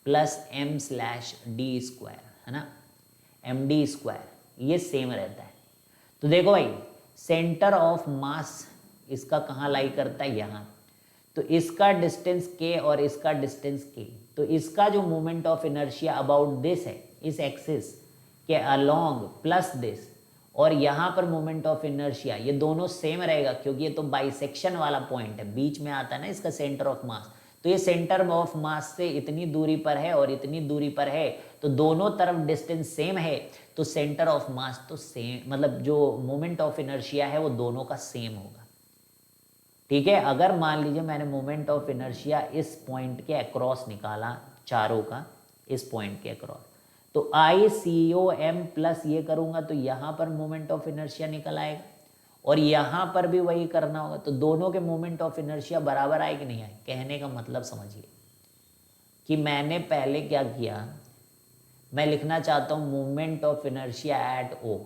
A: plus M slash D square है ना, एम डी स्क्वायर, ये सेम रहता है। तो देखो भाई सेंटर ऑफ मास इसका कहाँ लाई करता है, यहाँ, तो इसका डिस्टेंस के और इसका डिस्टेंस के, तो इसका जो moment of inertia about this है, इस एक्सिस के अलोंग प्लस दिस, और यहाँ पर मोमेंट ऑफ इनर्शिया ये दोनों सेम रहेगा, क्योंकि ये तो बाइसेक्शन वाला पॉइंट है, बीच में आता है ना इसका सेंटर ऑफ मास। तो ये सेंटर ऑफ मास से इतनी दूरी पर है और इतनी दूरी पर है, तो दोनों तरफ डिस्टेंस सेम है, तो सेंटर ऑफ मास तो सेम, मतलब जो मोमेंट ऑफ इनर्शिया है वो दोनों का सेम होगा। ठीक है, अगर मान लीजिए मैंने मोमेंट ऑफ इनर्शिया इस पॉइंट के अक्रॉस निकाला, चारों का इस पॉइंट के अक्रॉस, तो आई सी ओ एम प्लस ये करूंगा तो यहाँ पर मोमेंट ऑफ इनर्शिया निकल आएगा, और यहाँ पर भी वही करना होगा, तो दोनों के मोमेंट ऑफ इनर्शिया बराबर आए कि नहीं आए। कहने का मतलब समझिए कि मैंने पहले क्या किया, मैं लिखना चाहता हूँ मोमेंट ऑफ इनर्शिया एट ओ,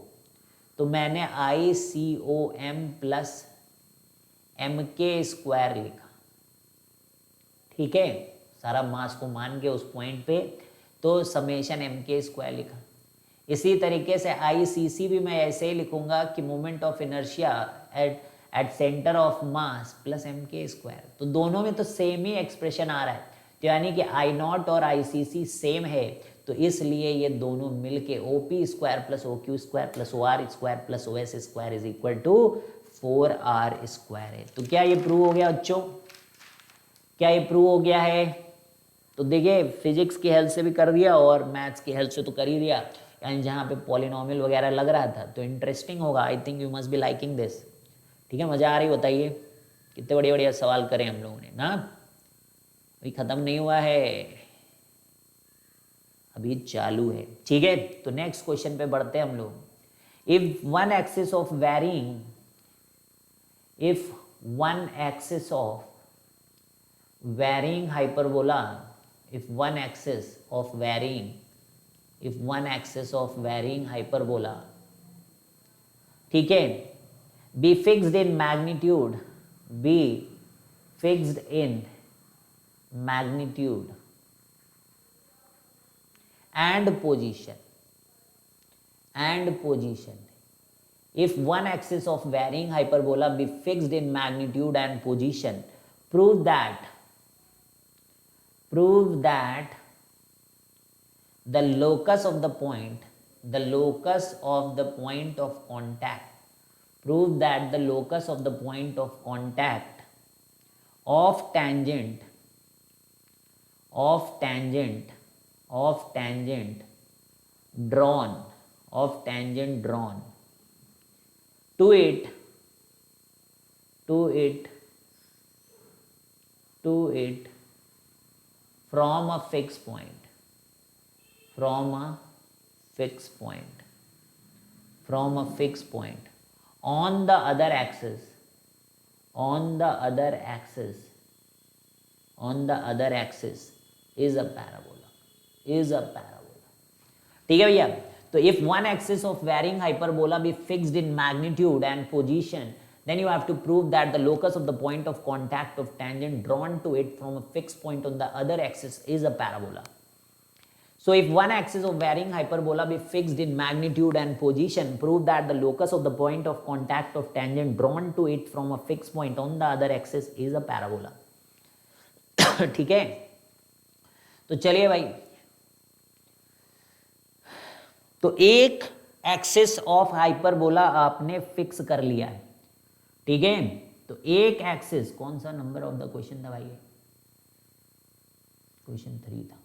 A: तो मैंने आई C O M plus M K square लिखा। ठीक है, सारा मास को मान के उस पॉइंट पे, तो समेशन एम के स्क्वायर लिखा। इसी तरीके से आई सी सी भी मैं ऐसे ही लिखूंगा कि moment of inertia at centre of mass plus M K square, तो दोनों में तो सेम ही एक्सप्रेशन आ रहा है, तो यानी कि आई नॉट और आई सी सी सेम है, तो इसलिए ये दोनों मिलके O P square plus O Q square plus O R square plus O S square is equal to 4r square है। तो क्या ये प्रूव हो गया बच्चों, क्या ये प्रूव हो गया है? तो देखिए फिजिक्स की हेल्प से भी कर दिया और मैथ्स की हेल्प से तो कर ही दिया, यानी जहाँ पे पॉलिनोमियल वगैरह लग रहा था तो इंटरेस्टिंग होगा। I think you must be liking this. ठीक है, मज़ा आ रही, बताइए कितने बढ़िया बढ़िया सवाल करें हम लोगों ने ना, अभी ख़त्म नहीं हुआ है, अभी चालू है। ठीक है, तो नेक्स्ट क्वेश्चन पे बढ़ते हैं हम लोग। If one axis of varying, if one axis of varying hyperbola, if one axis of varying hyperbola, ठीक है, be fixed in magnitude and position, if one axis of varying hyperbola be fixed in magnitude and position, prove that the locus of the point of contact, prove that the locus of the point of contact of tangent drawn to it from a fixed point on the other axis is a parabola. ठीक है भैया, तो if one axis of varying hyperbola be fixed in magnitude and position, then you have to prove that the locus of the point of contact of tangent drawn to it from a fixed point on the other axis is a parabola. So if one axis of varying hyperbola be fixed in magnitude and position, prove that the locus of the point of contact of tangent drawn to it from a fixed point on the other axis is a parabola. ठीक है, तो चलिए भाई, तो एक axis of hyperbola आपने fix कर लिया है। ठीक है, तो एक एक्सिस, कौन सा नंबर ऑफ द क्वेश्चन था भाई? क्वेश्चन 3 था।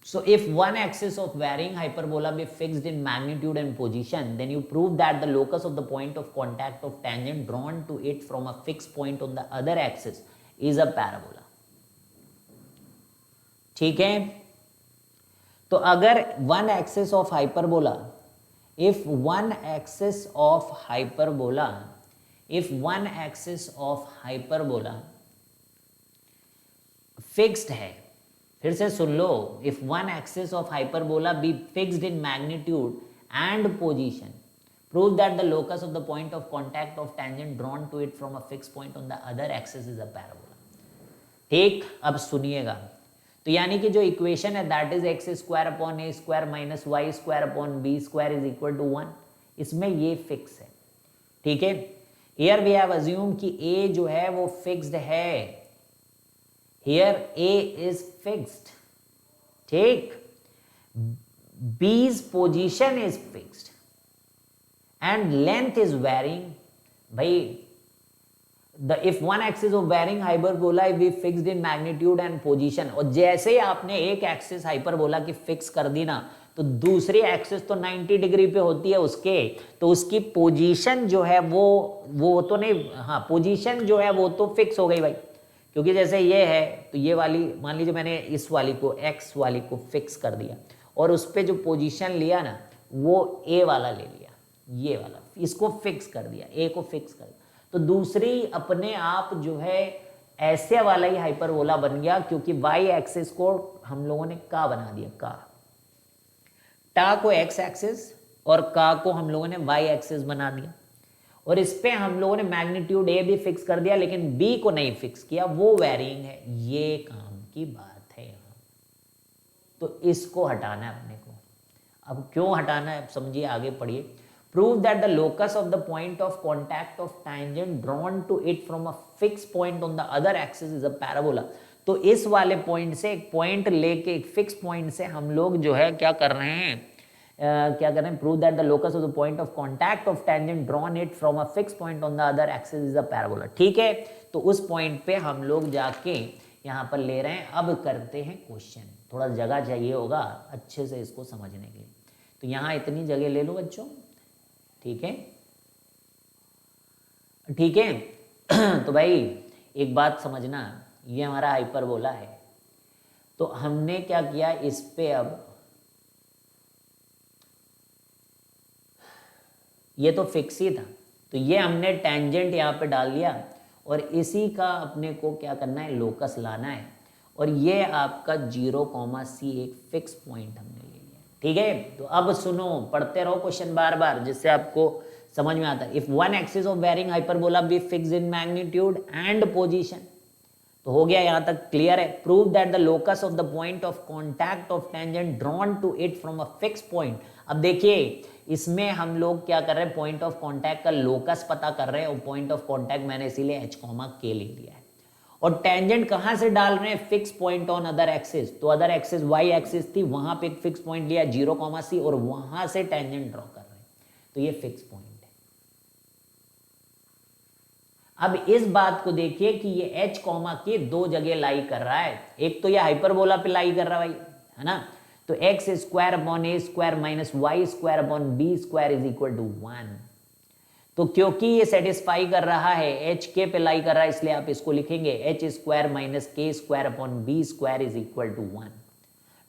A: So if one axis of varying hyperbola be fixed in magnitude and position, then you prove that the locus of the point of contact of tangent drawn to it from a fixed point on the other axis is a parabola. ठीक है, तो अगर one axis of hyperbola, if one axis of hyperbola fixed है, फिर से सुन लो, if one axis of hyperbola be fixed in magnitude and position, prove that the locus of the point of contact of tangent drawn to it from a fix point on the other axis is a parabola. ठीक, अब सुनिएगा, तो यानी कि जो equation है that is X square upon A square minus Y square upon B square is equal to 1, इसमें ये फिक्स है। ठीक है, हियर वी हैव अज्यूम कि ए जो है वो फिक्स्ड है, here A is fixed, ठीक, B's position is fixed and length is varying। भाई if one axis of varying hyperbola be fixed in magnitude and position, और जैसे ही आपने एक एक्सिस हाइपरबोला की फिक्स कर दी ना, तो दूसरी एक्सिस तो 90 डिग्री पे होती है उसके, तो उसकी पोजीशन जो है वो तो नहीं, हाँ पोजीशन जो है वो तो फिक्स हो गई भाई, क्योंकि जैसे ये है तो ये वाली, मान लीजिए मैंने इस वाली को एक्स वाली को फिक्स कर दिया और उस पर जो पोजीशन लिया ना वो ए वाला ले लिया, ये वाला इसको फिक्स कर दिया, ए को फिक्स कर दिया, तो दूसरी अपने आप जो है ऐसे वाला ही हाइपरबोला बन गया, क्योंकि वाई एक्सिस को हम लोगों ने का बना दिया, का टा को एक्स एक्सिस और का को हम लोगों ने वाई एक्सिस बना दिया, और इस पे हम लोगों ने मैग्नीट्यूड ए भी फिक्स कर दिया लेकिन बी को नहीं फिक्स किया, वो वेरिंग है, ये काम की बात है यहाँ, तो इसको हटाना है अपने को। अब क्यों हटाना है समझिए, आगे पढ़िए। Prove that the locus of the point of contact of tangent drawn to it from a fix point on the other axis is a parabola. तो इस वाले पॉइंट से एक पॉइंट लेके, एक फिक्स पॉइंट से हम लोग जो है क्या कर रहे हैं, क्या कर रहे हैं, prove that the locus of the point of contact of tangent drawn it from a fix point on the other axis is a parabola. ठीक है, तो उस पॉइंट पे हम लोग जाके यहाँ पर ले रहे हैं। अब करते हैं क्वेश्चन, थोड़ा जगह चाहिए होगा अच्छे से इसको समझने के लिए, तो यहाँ इतनी जगह ले लो बच्चों। ठीक है, ठीक है। तो भाई एक बात समझना, ये हमारा हाइपरबोला है, तो हमने क्या किया, इस पे अब ये तो फिक्स ही था, तो ये हमने टेंजेंट यहाँ पे डाल दिया और इसी का अपने को क्या करना है, लोकस लाना है, और ये आपका 0, C एक फिक्स पॉइंट हमने ले लिया। ठीक है, तो अब सुनो, पढ़ते रहो क्वेश्चन बार बार जिससे आपको समझ में आता है। If one axis of varying hyperbola be fix in magnitude and position, तो हो गया यहाँ तक क्लियर है। Prove that the locus of the point of contact of tangent drawn to it from a fix point. अब देखिए इसमें हम लोग क्या कर रहे हैं, पॉइंट ऑफ कांटेक्ट का लोकस पता कर रहे हैं, और पॉइंट ऑफ कांटेक्ट मैंने इसीलिए h, k ले लिया है, और टेंजेंट कहां से डाल रहे हैं, fix point on other axis. तो अदर एक्सिस y एक्सिस थी, वहां पे एक फिक्स पॉइंट लिया 0, C, और वहां से टेंजेंट ड्रॉ कर रहे हैं, तो ये फिक्स पॉइंट है। अब इस बात को देखिए कि ये h, k दो जगह लाई कर रहा है, एक तो ये हाइपरबोला पे लाई कर रहा है भाई, है ना, तो x square upon A square minus Y square upon B square is equal to 1। तो क्योंकि ये सेटिस्फाई कर रहा है, एच के पे लाई कर रहा है, इसलिए आप इसको लिखेंगे एच स्क्वायर माइनस के square upon B square is equal to 1।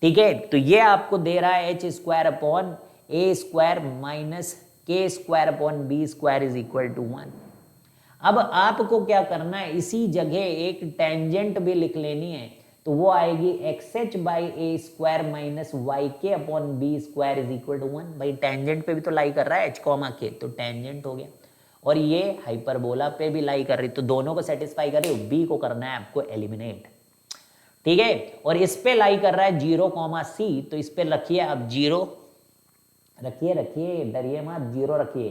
A: ठीक है, तो ये आपको दे रहा है एच स्क्वायर अपॉन ए स्क्वायर माइनस के square upon B square is equal to 1। अब आपको क्या करना है, इसी जगह एक टेंजेंट भी लिख लेनी है, तो वो आएगी X H by A square minus Y K upon B square is equal to 1। भाई टेंजेंट पे भी तो लाई कर रहा है h, के, तो टेंजेंट हो गया, और ये हाइपरबोला पे भी लाई कर रही, तो दोनों को सेटिस्फाई कर रही हो, बी को करना है आपको एलिमिनेट। ठीक है, और इस पे लाई कर रहा है 0, C, तो इस पे रखिए आप 0, रखिए डरिए मत, 0 रखिए,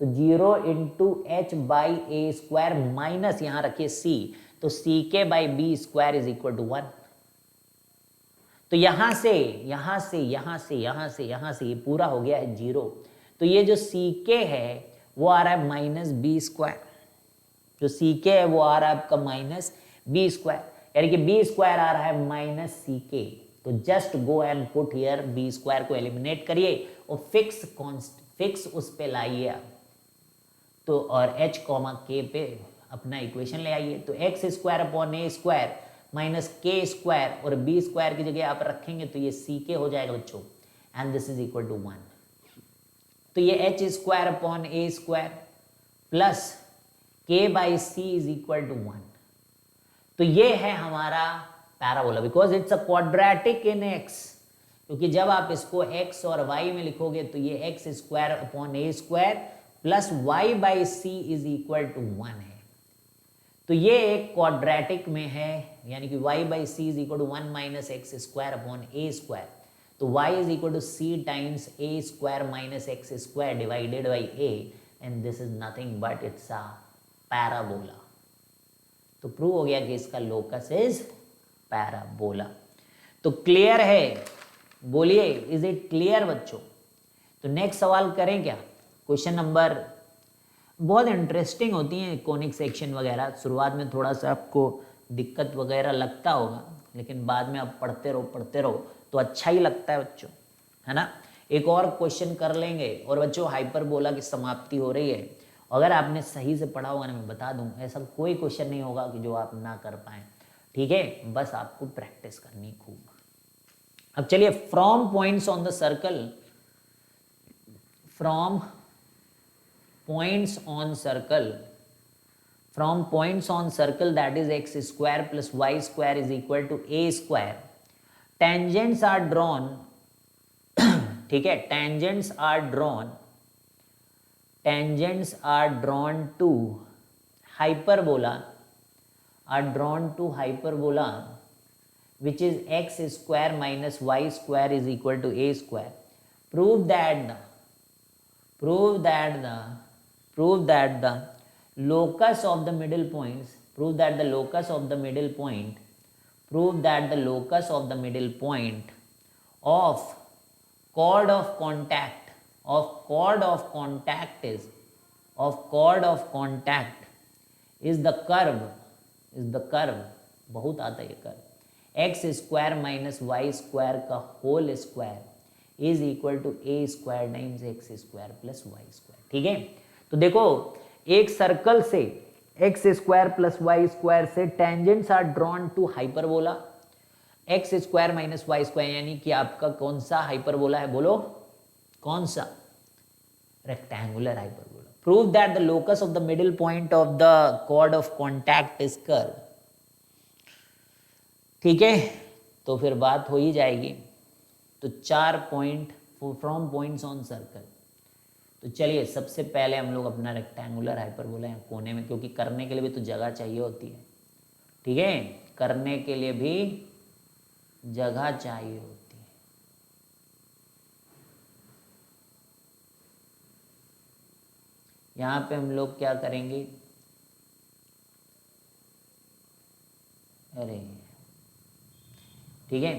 A: तो 0 into h by A square minus यहाँ रखिए C, तो c k by b square is equal to 1। तो यहां से ये पूरा हो गया है 0, तो ये जो सी के है वो आ रहा है माइनस बी स्क्वायर, जो सी के है वो आ रहा है आपका माइनस बी स्क्वायर, यानी कि बी स्क्वायर आ रहा है माइनस सी के। तो just go and put here b square को एलिमिनेट करिए और फिक्स उस पे लाइए आप, तो और h कॉमा के पे अपना इक्वेशन ले आइए। तो एक्स स्क्वायर अपॉन ए स्क्वायर माइनस के स्क्वायर और बी स्क्वायर की जगह आप रखेंगे तो ये सी के हो जाएगा बच्चों, and this is equal to 1। तो ये h square upon A square plus k by c is equal to 1। तो ये है हमारा parabola, because it's a quadratic in x, क्योंकि जब आप इसको एक्स और वाई में लिखोगे तो ये x square upon A square plus y by c is equal to 1 है। तो ये एक क्वाड्रेटिक में है, यानी कि y by c is equal to 1 minus x square upon A square. तो y is equal to c times a square minus x square divided by a, and this is nothing but it's a parabola. तो prove हो गया कि इसका locus is parabola. तो clear है, बोलिए is it clear बच्चों? तो नेक्स्ट सवाल करें क्या? क्वेश्चन नंबर, बहुत इंटरेस्टिंग होती हैं कॉनिक सेक्शन वगैरह, शुरुआत में थोड़ा सा आपको दिक्कत वगैरह लगता होगा, लेकिन बाद में आप पढ़ते रहो तो अच्छा ही लगता है बच्चों, है ना। एक और क्वेश्चन कर लेंगे और बच्चों हाइपरबोला की समाप्ति हो रही है। अगर आपने सही से पढ़ा होगा ना, मैं बता दूं ऐसा कोई क्वेश्चन नहीं होगा कि जो आप ना कर पाए, ठीक है, बस आपको प्रैक्टिस करनी खूब। अब चलिए, from points on the circle, from points on circle, from points on circle that is x square plus y square is equal to a square, tangents are drawn ठीक है, tangents are drawn to hyperbola, which is x square minus y square is equal to a square. Prove that the locus of the middle points, prove that the locus of the middle point of chord of contact is the curve, बहुत आता है ये curve, X square minus Y square का whole square is equal to A square times X square plus Y square. ठीक है, तो देखो एक सर्कल से X square plus Y square से tangents are drawn to hyperbola X square minus Y square, यानी कि आपका कौन सा हाइपरबोला है, बोलो कौन सा, rectangular hyperbola. Prove that the locus of the middle point of the chord of contact is curve. ठीक है, तो फिर बात हो ही जाएगी। तो 4 point from points on circle. तो चलिए सबसे पहले हम लोग अपना रेक्टेंगुलर हाइपरबोला है कोने में, क्योंकि करने के लिए भी तो जगह चाहिए होती है। ठीक है, करने के लिए भी जगह चाहिए होती है। यहां पे हम लोग क्या करेंगे, अरे ठीक है,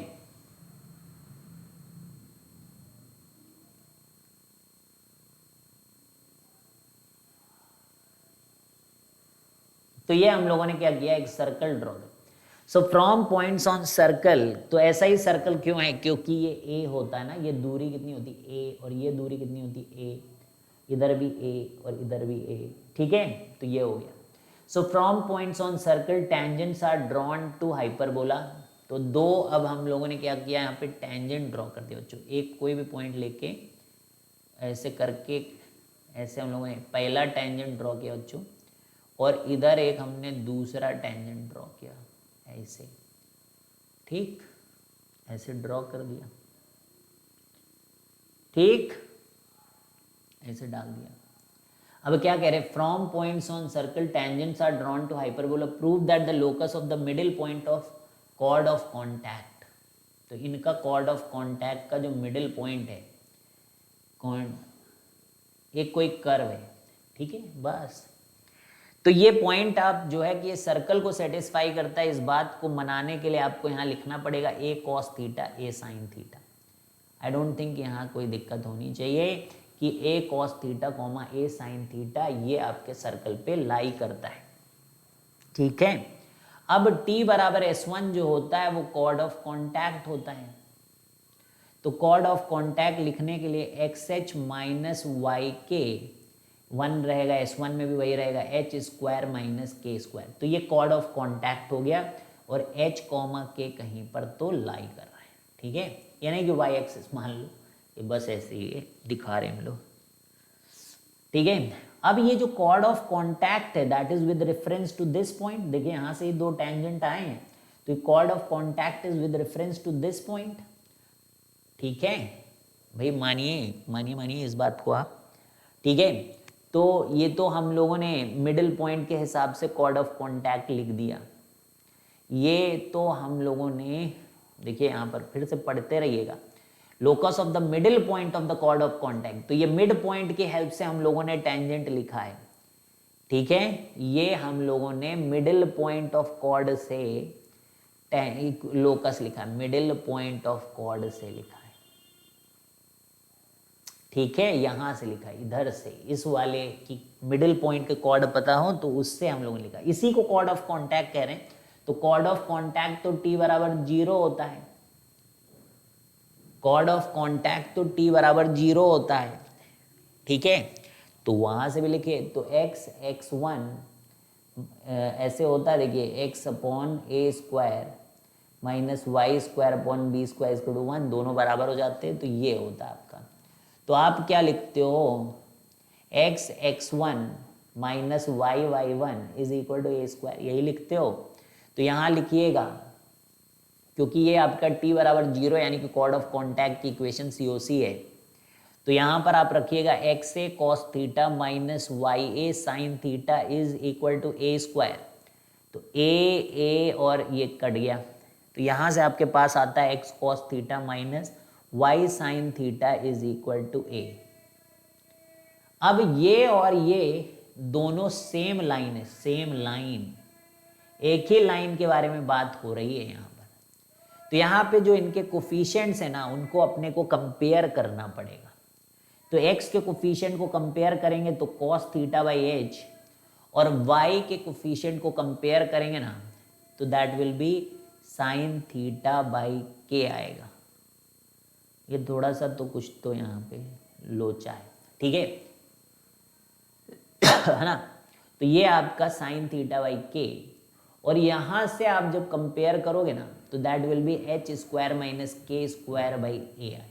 A: तो ये हम लोगों ने क्या किया, एक सर्कल ड्रॉ किया। सो फ्रॉम पॉइंट्स ऑन सर्कल, तो ऐसा ही सर्कल क्यों है, क्योंकि ये ए होता है ना, ये दूरी कितनी होती है ए, और ये दूरी कितनी होती है ए, इधर भी ए और इधर भी ए। ठीक है, तो ये हो गया। So from points on circle tangents are drawn to hyperbola. तो दो अब हम लोगों ने क्या किया, यहाँ पे टेंजेंट ड्रॉ कर दिया बच्चों। एक कोई भी पॉइंट लेके ऐसे करके, ऐसे हम लोगों ने पहला टेंजेंट ड्रॉ किया बच्चों, और इधर एक हमने दूसरा टेंजेंट ड्रॉ किया ऐसे। ठीक, ऐसे ड्रॉ कर दिया, ठीक, ऐसे डाल दिया। अब क्या कह रहे हैं, from points on circle tangents are drawn to hyperbola, prove that the locus of the middle point of chord of contact. तो इनका कॉर्ड ऑफ कॉन्टैक्ट का जो मिडिल पॉइंट है, एक कोई कर्व है, ठीक है, बस। तो ये पॉइंट आप जो है कि ये सर्कल को सेटिस्फाई करता है, इस बात को मनाने के लिए आपको यहाँ लिखना पड़ेगा A cos theta A sine theta. I don't think यहाँ कोई दिक्कत होनी चाहिए, कि A cos theta comma A sine theta ये आपके सर्कल पे लाई करता है, ठीक है। अब t बराबर S1 जो होता है वो कॉर्ड ऑफ कॉन्टैक्ट होता है, तो कॉर्ड ऑफ कॉन्टैक्ट लिखने के लिए एक्स एच माइनस वाई के 1 रहेगा, S1 में भी वही रहेगा, एच स्क्वायर माइनस के स्क्वायर, तो ये कॉर्ड ऑफ कॉन्टैक्ट हो गया और एच कॉमा के कहीं पर तो लाई कर रहा है, ठीक है। यानी कि वाई एक्सिस मान लो, ये बस ऐसे ही दिखा रहे हैं हम लोग, ठीक है। अब ये जो कॉर्ड ऑफ कॉन्टैक्ट है that is with reference to this point, देखिए यहाँ से ही दो टेंजेंट आए हैं, तो chord of contact is with reference to this point, ठीक है भाई, मानिए मानिए मानिए इस बात को आप, ठीक है। तो ये तो हम लोगों ने मिडिल पॉइंट के हिसाब से कॉर्ड ऑफ कॉन्टैक्ट लिख दिया, ये तो हम लोगों ने, देखिए यहाँ पर फिर से पढ़ते रहिएगा, locus of the middle point of the chord of contact, तो ये मिड पॉइंट की हेल्प से हम लोगों ने टेंजेंट लिखा है, ठीक है। ये हम लोगों ने मिडिल पॉइंट ऑफ कॉर्ड से लोकस लिखा है, मिडिल पॉइंट ऑफ कॉर्ड से लिखा है, ठीक है, यहां से लिखा है, इधर से, इस वाले की मिडिल पॉइंट के कॉर्ड पता हो तो उससे हम लोगों ने लिखा, इसी को कॉर्ड ऑफ कॉन्टैक्ट कह रहे हैं। तो कॉर्ड ऑफ कॉन्टैक्ट तो t बराबर 0 होता है, कॉर्ड ऑफ कॉन्टैक्ट तो t बराबर 0 होता है, ठीक है। तो वहां से भी लिखे तो x x1 ऐसे होता है, देखिए x upon A square minus Y square upon B square equal to 1, दोनों बराबर हो जाते हैं, तो ये होता है आपका। तो आप क्या लिखते हो, x x1 minus y y one is equal to A square, यही लिखते हो। तो यहाँ लिखिएगा, क्योंकि ये आपका t बराबर 0 यानी कि कॉर्ड ऑफ कॉन्टैक्ट की इक्वेशन COC है, तो यहाँ पर आप रखिएगा x a cos theta minus y a sine theta is equal to A square, तो ए और ये कट गया, तो यहाँ से आपके पास आता है X cos theta minus Y sine theta is equal to A. अब ये और ये दोनों सेम लाइन है, सेम लाइन, एक ही लाइन के बारे में बात हो रही है यहाँ पर। तो यहाँ पे जो इनके कोफिशिएंट्स है ना उनको अपने को कंपेयर करना पड़ेगा, तो x के कोफिशिएंट को कंपेयर करेंगे तो cos थीटा बाई एच, और y के कोफिशिएंट को कंपेयर करेंगे ना तो that will be sine theta by के आएगा। ये थोड़ा सा तो कुछ तो यहाँ पे लोचा है, ठीक है है ना। तो ये आपका साइन थीटा बाई के, और यहाँ से आप जब कंपेयर करोगे ना तो that will be H square minus के स्क्वायर बाई ए आएगा।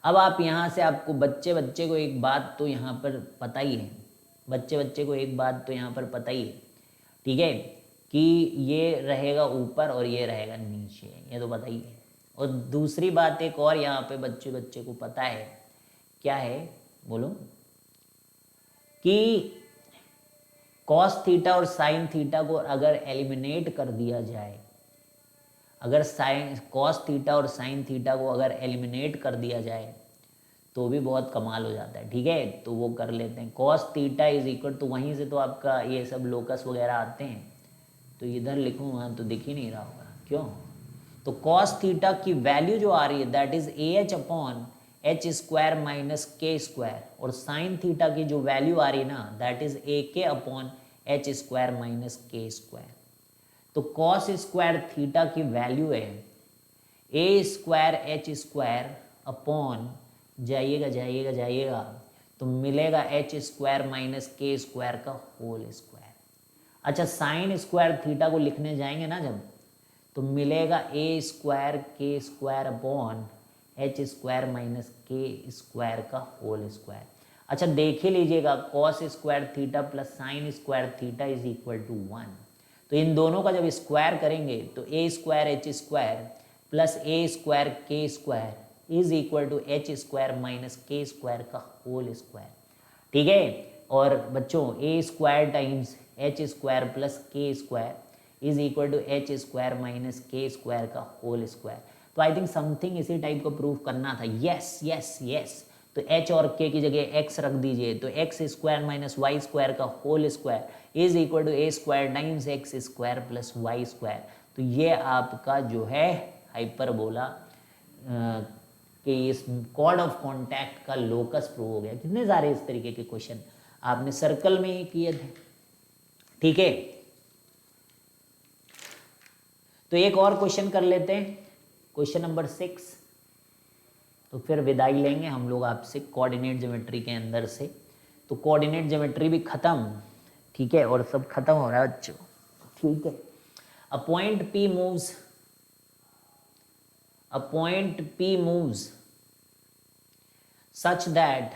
A: अब आप यहाँ से, आपको बच्चे को एक बात तो यहाँ पर पता ही है, बच्चे को एक बात तो यहाँ पर पता ही है, ठीक है, कि ये रहेगा ऊपर और ये रहेगा नीचे, ये तो पता ही है। और दूसरी बात एक और यहाँ पे बच्चे को पता है, क्या है बोलो, कि कॉस थीटा और साइन थीटा को अगर एलिमिनेट कर दिया जाए, अगर साइन कॉस थीटा और साइन थीटा को अगर एलिमिनेट कर दिया जाए तो भी बहुत कमाल हो जाता है, ठीक है। तो वो कर लेते हैं, कॉस थीटा इज इक्वल, तो वहीं से तो आपका ये सब लोकस वगैरह आते हैं, तो इधर लिखूँ वहाँ तो दिख ही नहीं रहा होगा, क्यों। तो कॉस थीटा की वैल्यू जो आ रही है that is A H upon H square minus के स्क्वायर, और साइन थीटा की जो वैल्यू आ रही है ना दैट इज ए के अपॉन एच स्क्वायर माइनस के स्क्वायर। तो कॉस स्क्वायर थीटा की वैल्यू है ए स्क्वायर एच स्क्वायर अपॉन, जाइएगा तो मिलेगा एच स्क्वायर माइनस के स्क्वायर का होल स्क्वायर। अच्छा, साइन स्क्वायर थीटा को लिखने जाएंगे ना जब, तो मिलेगा ए square K square upon H square minus के स्क्वायर का होल स्क्वायर। अच्छा देख ही लीजिएगा, cos square theta plus sine square theta is equal to 1, तो इन दोनों का जब स्क्वायर करेंगे तो A square H square plus A square K square is equal to H square minus के स्क्वायर का होल स्क्वायर, ठीक है। और बच्चों A square times H square plus K square is equal to H square minus के square का whole square. तो I think something इसी टाइप को प्रूव करना था। यस यस यस, तो h और k की जगह x रख दीजिए, तो x square minus Y square का whole square is equal to A square times X square plus Y square. तो ये आपका जो है हाइपरबोला कि इस कॉर्ड ऑफ कॉन्टैक्ट का लोकस प्रूव हो गया। कितने सारे इस तरीके के क्वेश्चन आपने सर्कल में ही किए थे, ठीक है। तो एक और क्वेश्चन कर लेते हैं, क्वेश्चन नंबर 6, तो फिर विदाई लेंगे हम लोग आपसे कोऑर्डिनेट ज्योमेट्री के अंदर से। तो कोऑर्डिनेट ज्योमेट्री भी खत्म, ठीक है, और सब खत्म हो रहा है बच्चों, ठीक है। A point P moves such that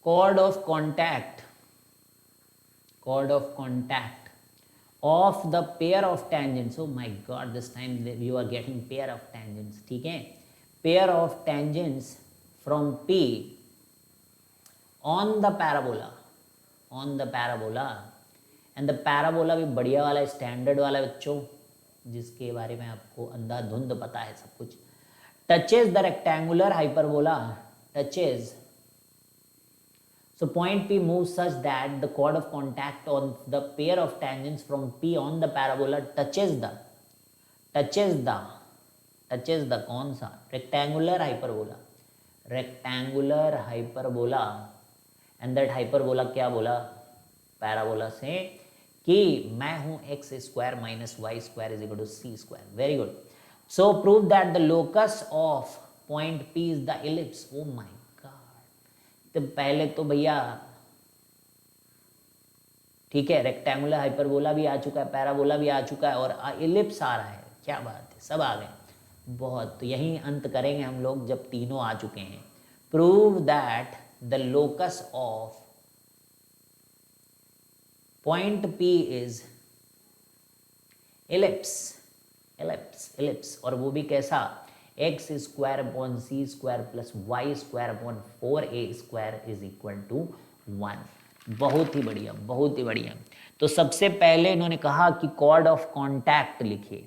A: chord of contact of the pair of tangents, oh my god, this time you are getting pair of tangents, ठीक है, pair of tangents from P on the parabola and the parabola भी बढ़िया वाला standard वाला बच्चों, जिसके बारे में आपको अंधाधुंध पता है सब कुछ, touches the rectangular hyperbola, so point P moves such that the chord of contact on the pair of tangents from P on the parabola touches the कौन सा, rectangular hyperbola, and that hyperbola क्या बोला, parabola से कि मैं हूं x square minus Y square is equal to c square. Very good. So prove that the locus of point P is the ellipse. Oh my God, तो पहले तो भैया ठीक है, रेक्टेंगुलर हाइपरबोला भी आ चुका है, पैराबोला भी आ चुका है, और इलिप्स आ रहा है, क्या बात है, सब आ गए, बहुत। तो यही अंत करेंगे हम लोग जब तीनों आ चुके हैं। Prove that the locus of point P is ellipse, और वो भी कैसा, x square upon c square plus Y square upon 4a square is equal to 1। बहुत ही बढ़िया। तो सबसे पहले इन्होंने कहा कि कॉर्ड ऑफ कॉन्टैक्ट लिखिए।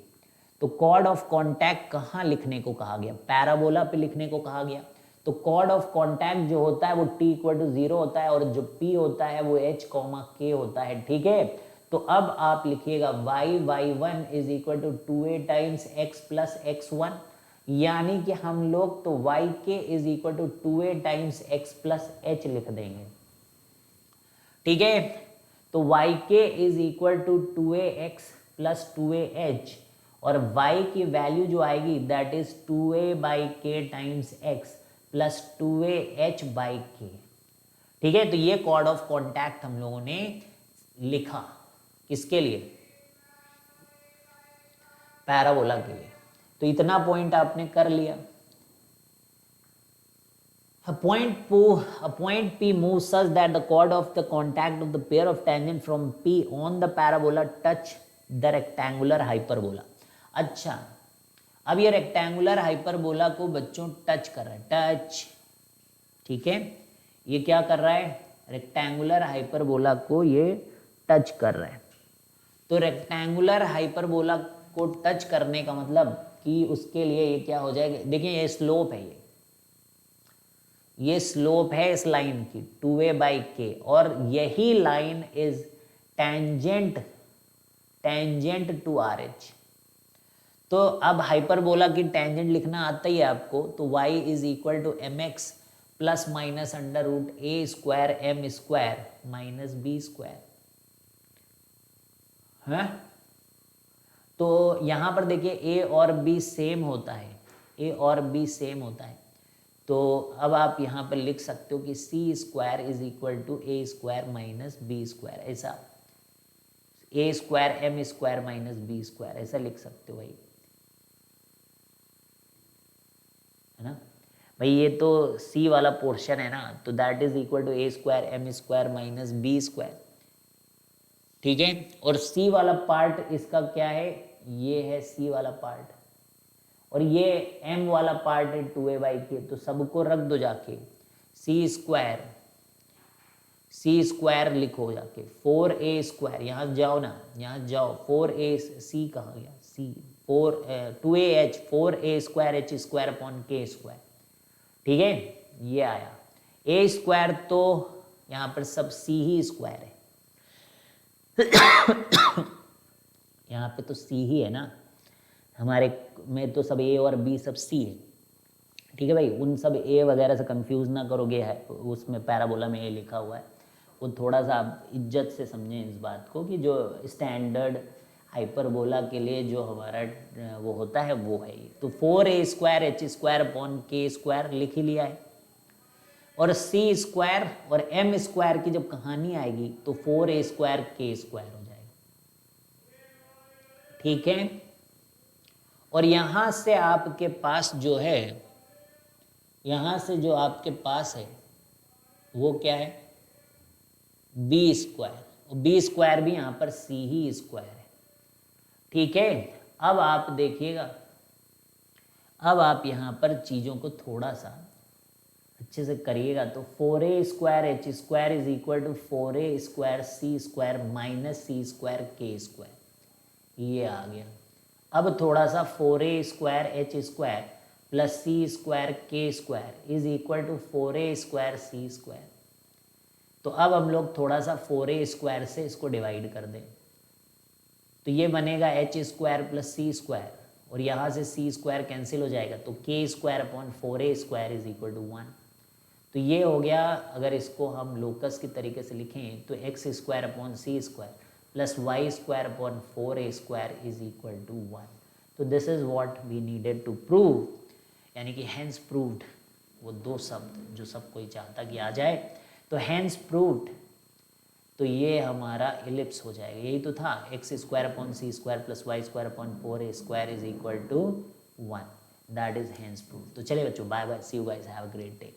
A: तो कॉर्ड ऑफ कॉन्टैक्ट कहाँ लिखने को कहा गया, पैराबोला पे लिखने को कहा गया। तो कॉर्ड ऑफ कॉन्टैक्ट जो होता है वो t इक्वल टू 0 होता है, और जो p होता है वो h k होता है, ठीक है। तो अब आप लिखिएगा y1 is equal to 2a times x plus x1, यानी कि हम लोग तो yk is equal to 2a times x plus h लिख देंगे, ठीक है। तो yk is equal to 2ax plus 2ah, और y की वैल्यू जो आएगी that is 2a by k times x plus 2ah by k, ठीक है। तो ये कॉर्ड ऑफ कॉन्टैक्ट हम लोगों ने लिखा, किसके लिए, पैराबोला के लिए। तो इतना पॉइंट आपने कर लिया। A point P moves such that the chord of the contact of the pair of tangent from P on the parabola touch the rectangular hyperbola। अच्छा, अब ये रेक्टेंगुलर हाइपरबोला को बच्चों टच कर रहा है, टच, ठीक है। ये क्या कर रहा है, रेक्टेंगुलर हाइपरबोला को ये टच कर रहा है। तो रेक्टेंगुलर हाइपरबोला को टच करने का मतलब कि उसके लिए ये क्या हो जाएगा, देखिए ये स्लोप है, ये स्लोप है इस लाइन की 2a बाई k, और यही line is tangent to RH। तो अब हाइपरबोला की टेंजेंट लिखना आता ही है आपको। तो y is equal to mx plus minus under root a square m square minus b square है। तो यहां पर देखिए a और b सेम होता है, तो अब आप यहां पर लिख सकते हो कि c square is equal to a square minus b square, ऐसा a square m square minus b square, ऐसा लिख सकते हो भाई, है ना भाई। ये तो C वाला पोर्शन है ना, तो that is equal to a square m square minus b square, ठीक है। और C वाला पार्ट इसका क्या है, ये है C वाला पार्ट, और ये m वाला पार्ट है 2a बाई k। तो सबको रख दो जाके, C स्क्वायर लिखो जाके, 4a स्क्वायर, यहाँ जाओ ना, यहाँ जाओ, 4a, C कहाँ गया, C 2ah 4a square h square upon k square, ठीक है। ये आया a स्क्वायर, तो यहाँ पर सब c ही स्क्वायर है यहाँ पे तो c ही है ना हमारे में तो सब ए और बी सब सी है, ठीक है भाई। उन सब ए वगैरह से कंफ्यूज ना करोगे, है उसमें पैराबोला में ए लिखा हुआ है, वो थोड़ा सा आप इज्जत से समझें इस बात को कि जो स्टैंडर्ड हाइपरबोला के लिए जो हमारा वो होता है वो है ये। तो 4a² h² अपॉन k² लिख ही लिया है, और c² और m² की जब कहानी आएगी तो 4a² k² हो जाएगा, ठीक है। और यहाँ से आपके पास जो है, यहाँ से जो आपके पास है वो क्या है, b², और b² भी यहाँ पर c ही स्क्वायर है, ठीक है। अब आप देखिएगा, अब आप यहाँ पर चीज़ों को थोड़ा सा अच्छे से करिएगा तो 4a² h² is equal to 4a² c² minus c² k², ये आ गया। अब थोड़ा सा 4a² h² plus c² k² is equal to 4a² c²। तो अब हम लोग थोड़ा सा 4a² से इसको डिवाइड कर दें, तो ये बनेगा h² प्लस c², और यहाँ से c² कैंसिल हो जाएगा, तो k² upon 4a² is equal to 1। तो ये हो गया। अगर इसको हम लोकस की तरीके से लिखें तो x² upon c² plus y² upon 4a² is equal to 1। तो this is what we needed to prove, यानी कि हैंस प्रूव्ड, वो दो शब्द जो सब कोई चाहता कि आ जाए, तो हैंस प्रूव्ड, तो ये हमारा इलिप्स हो जाएगा। यही तो था, x² upon c² plus y² upon 4a² is equal to 1, that is hence proved. तो चलिए बच्चों, bye bye, see you guys, have a great day.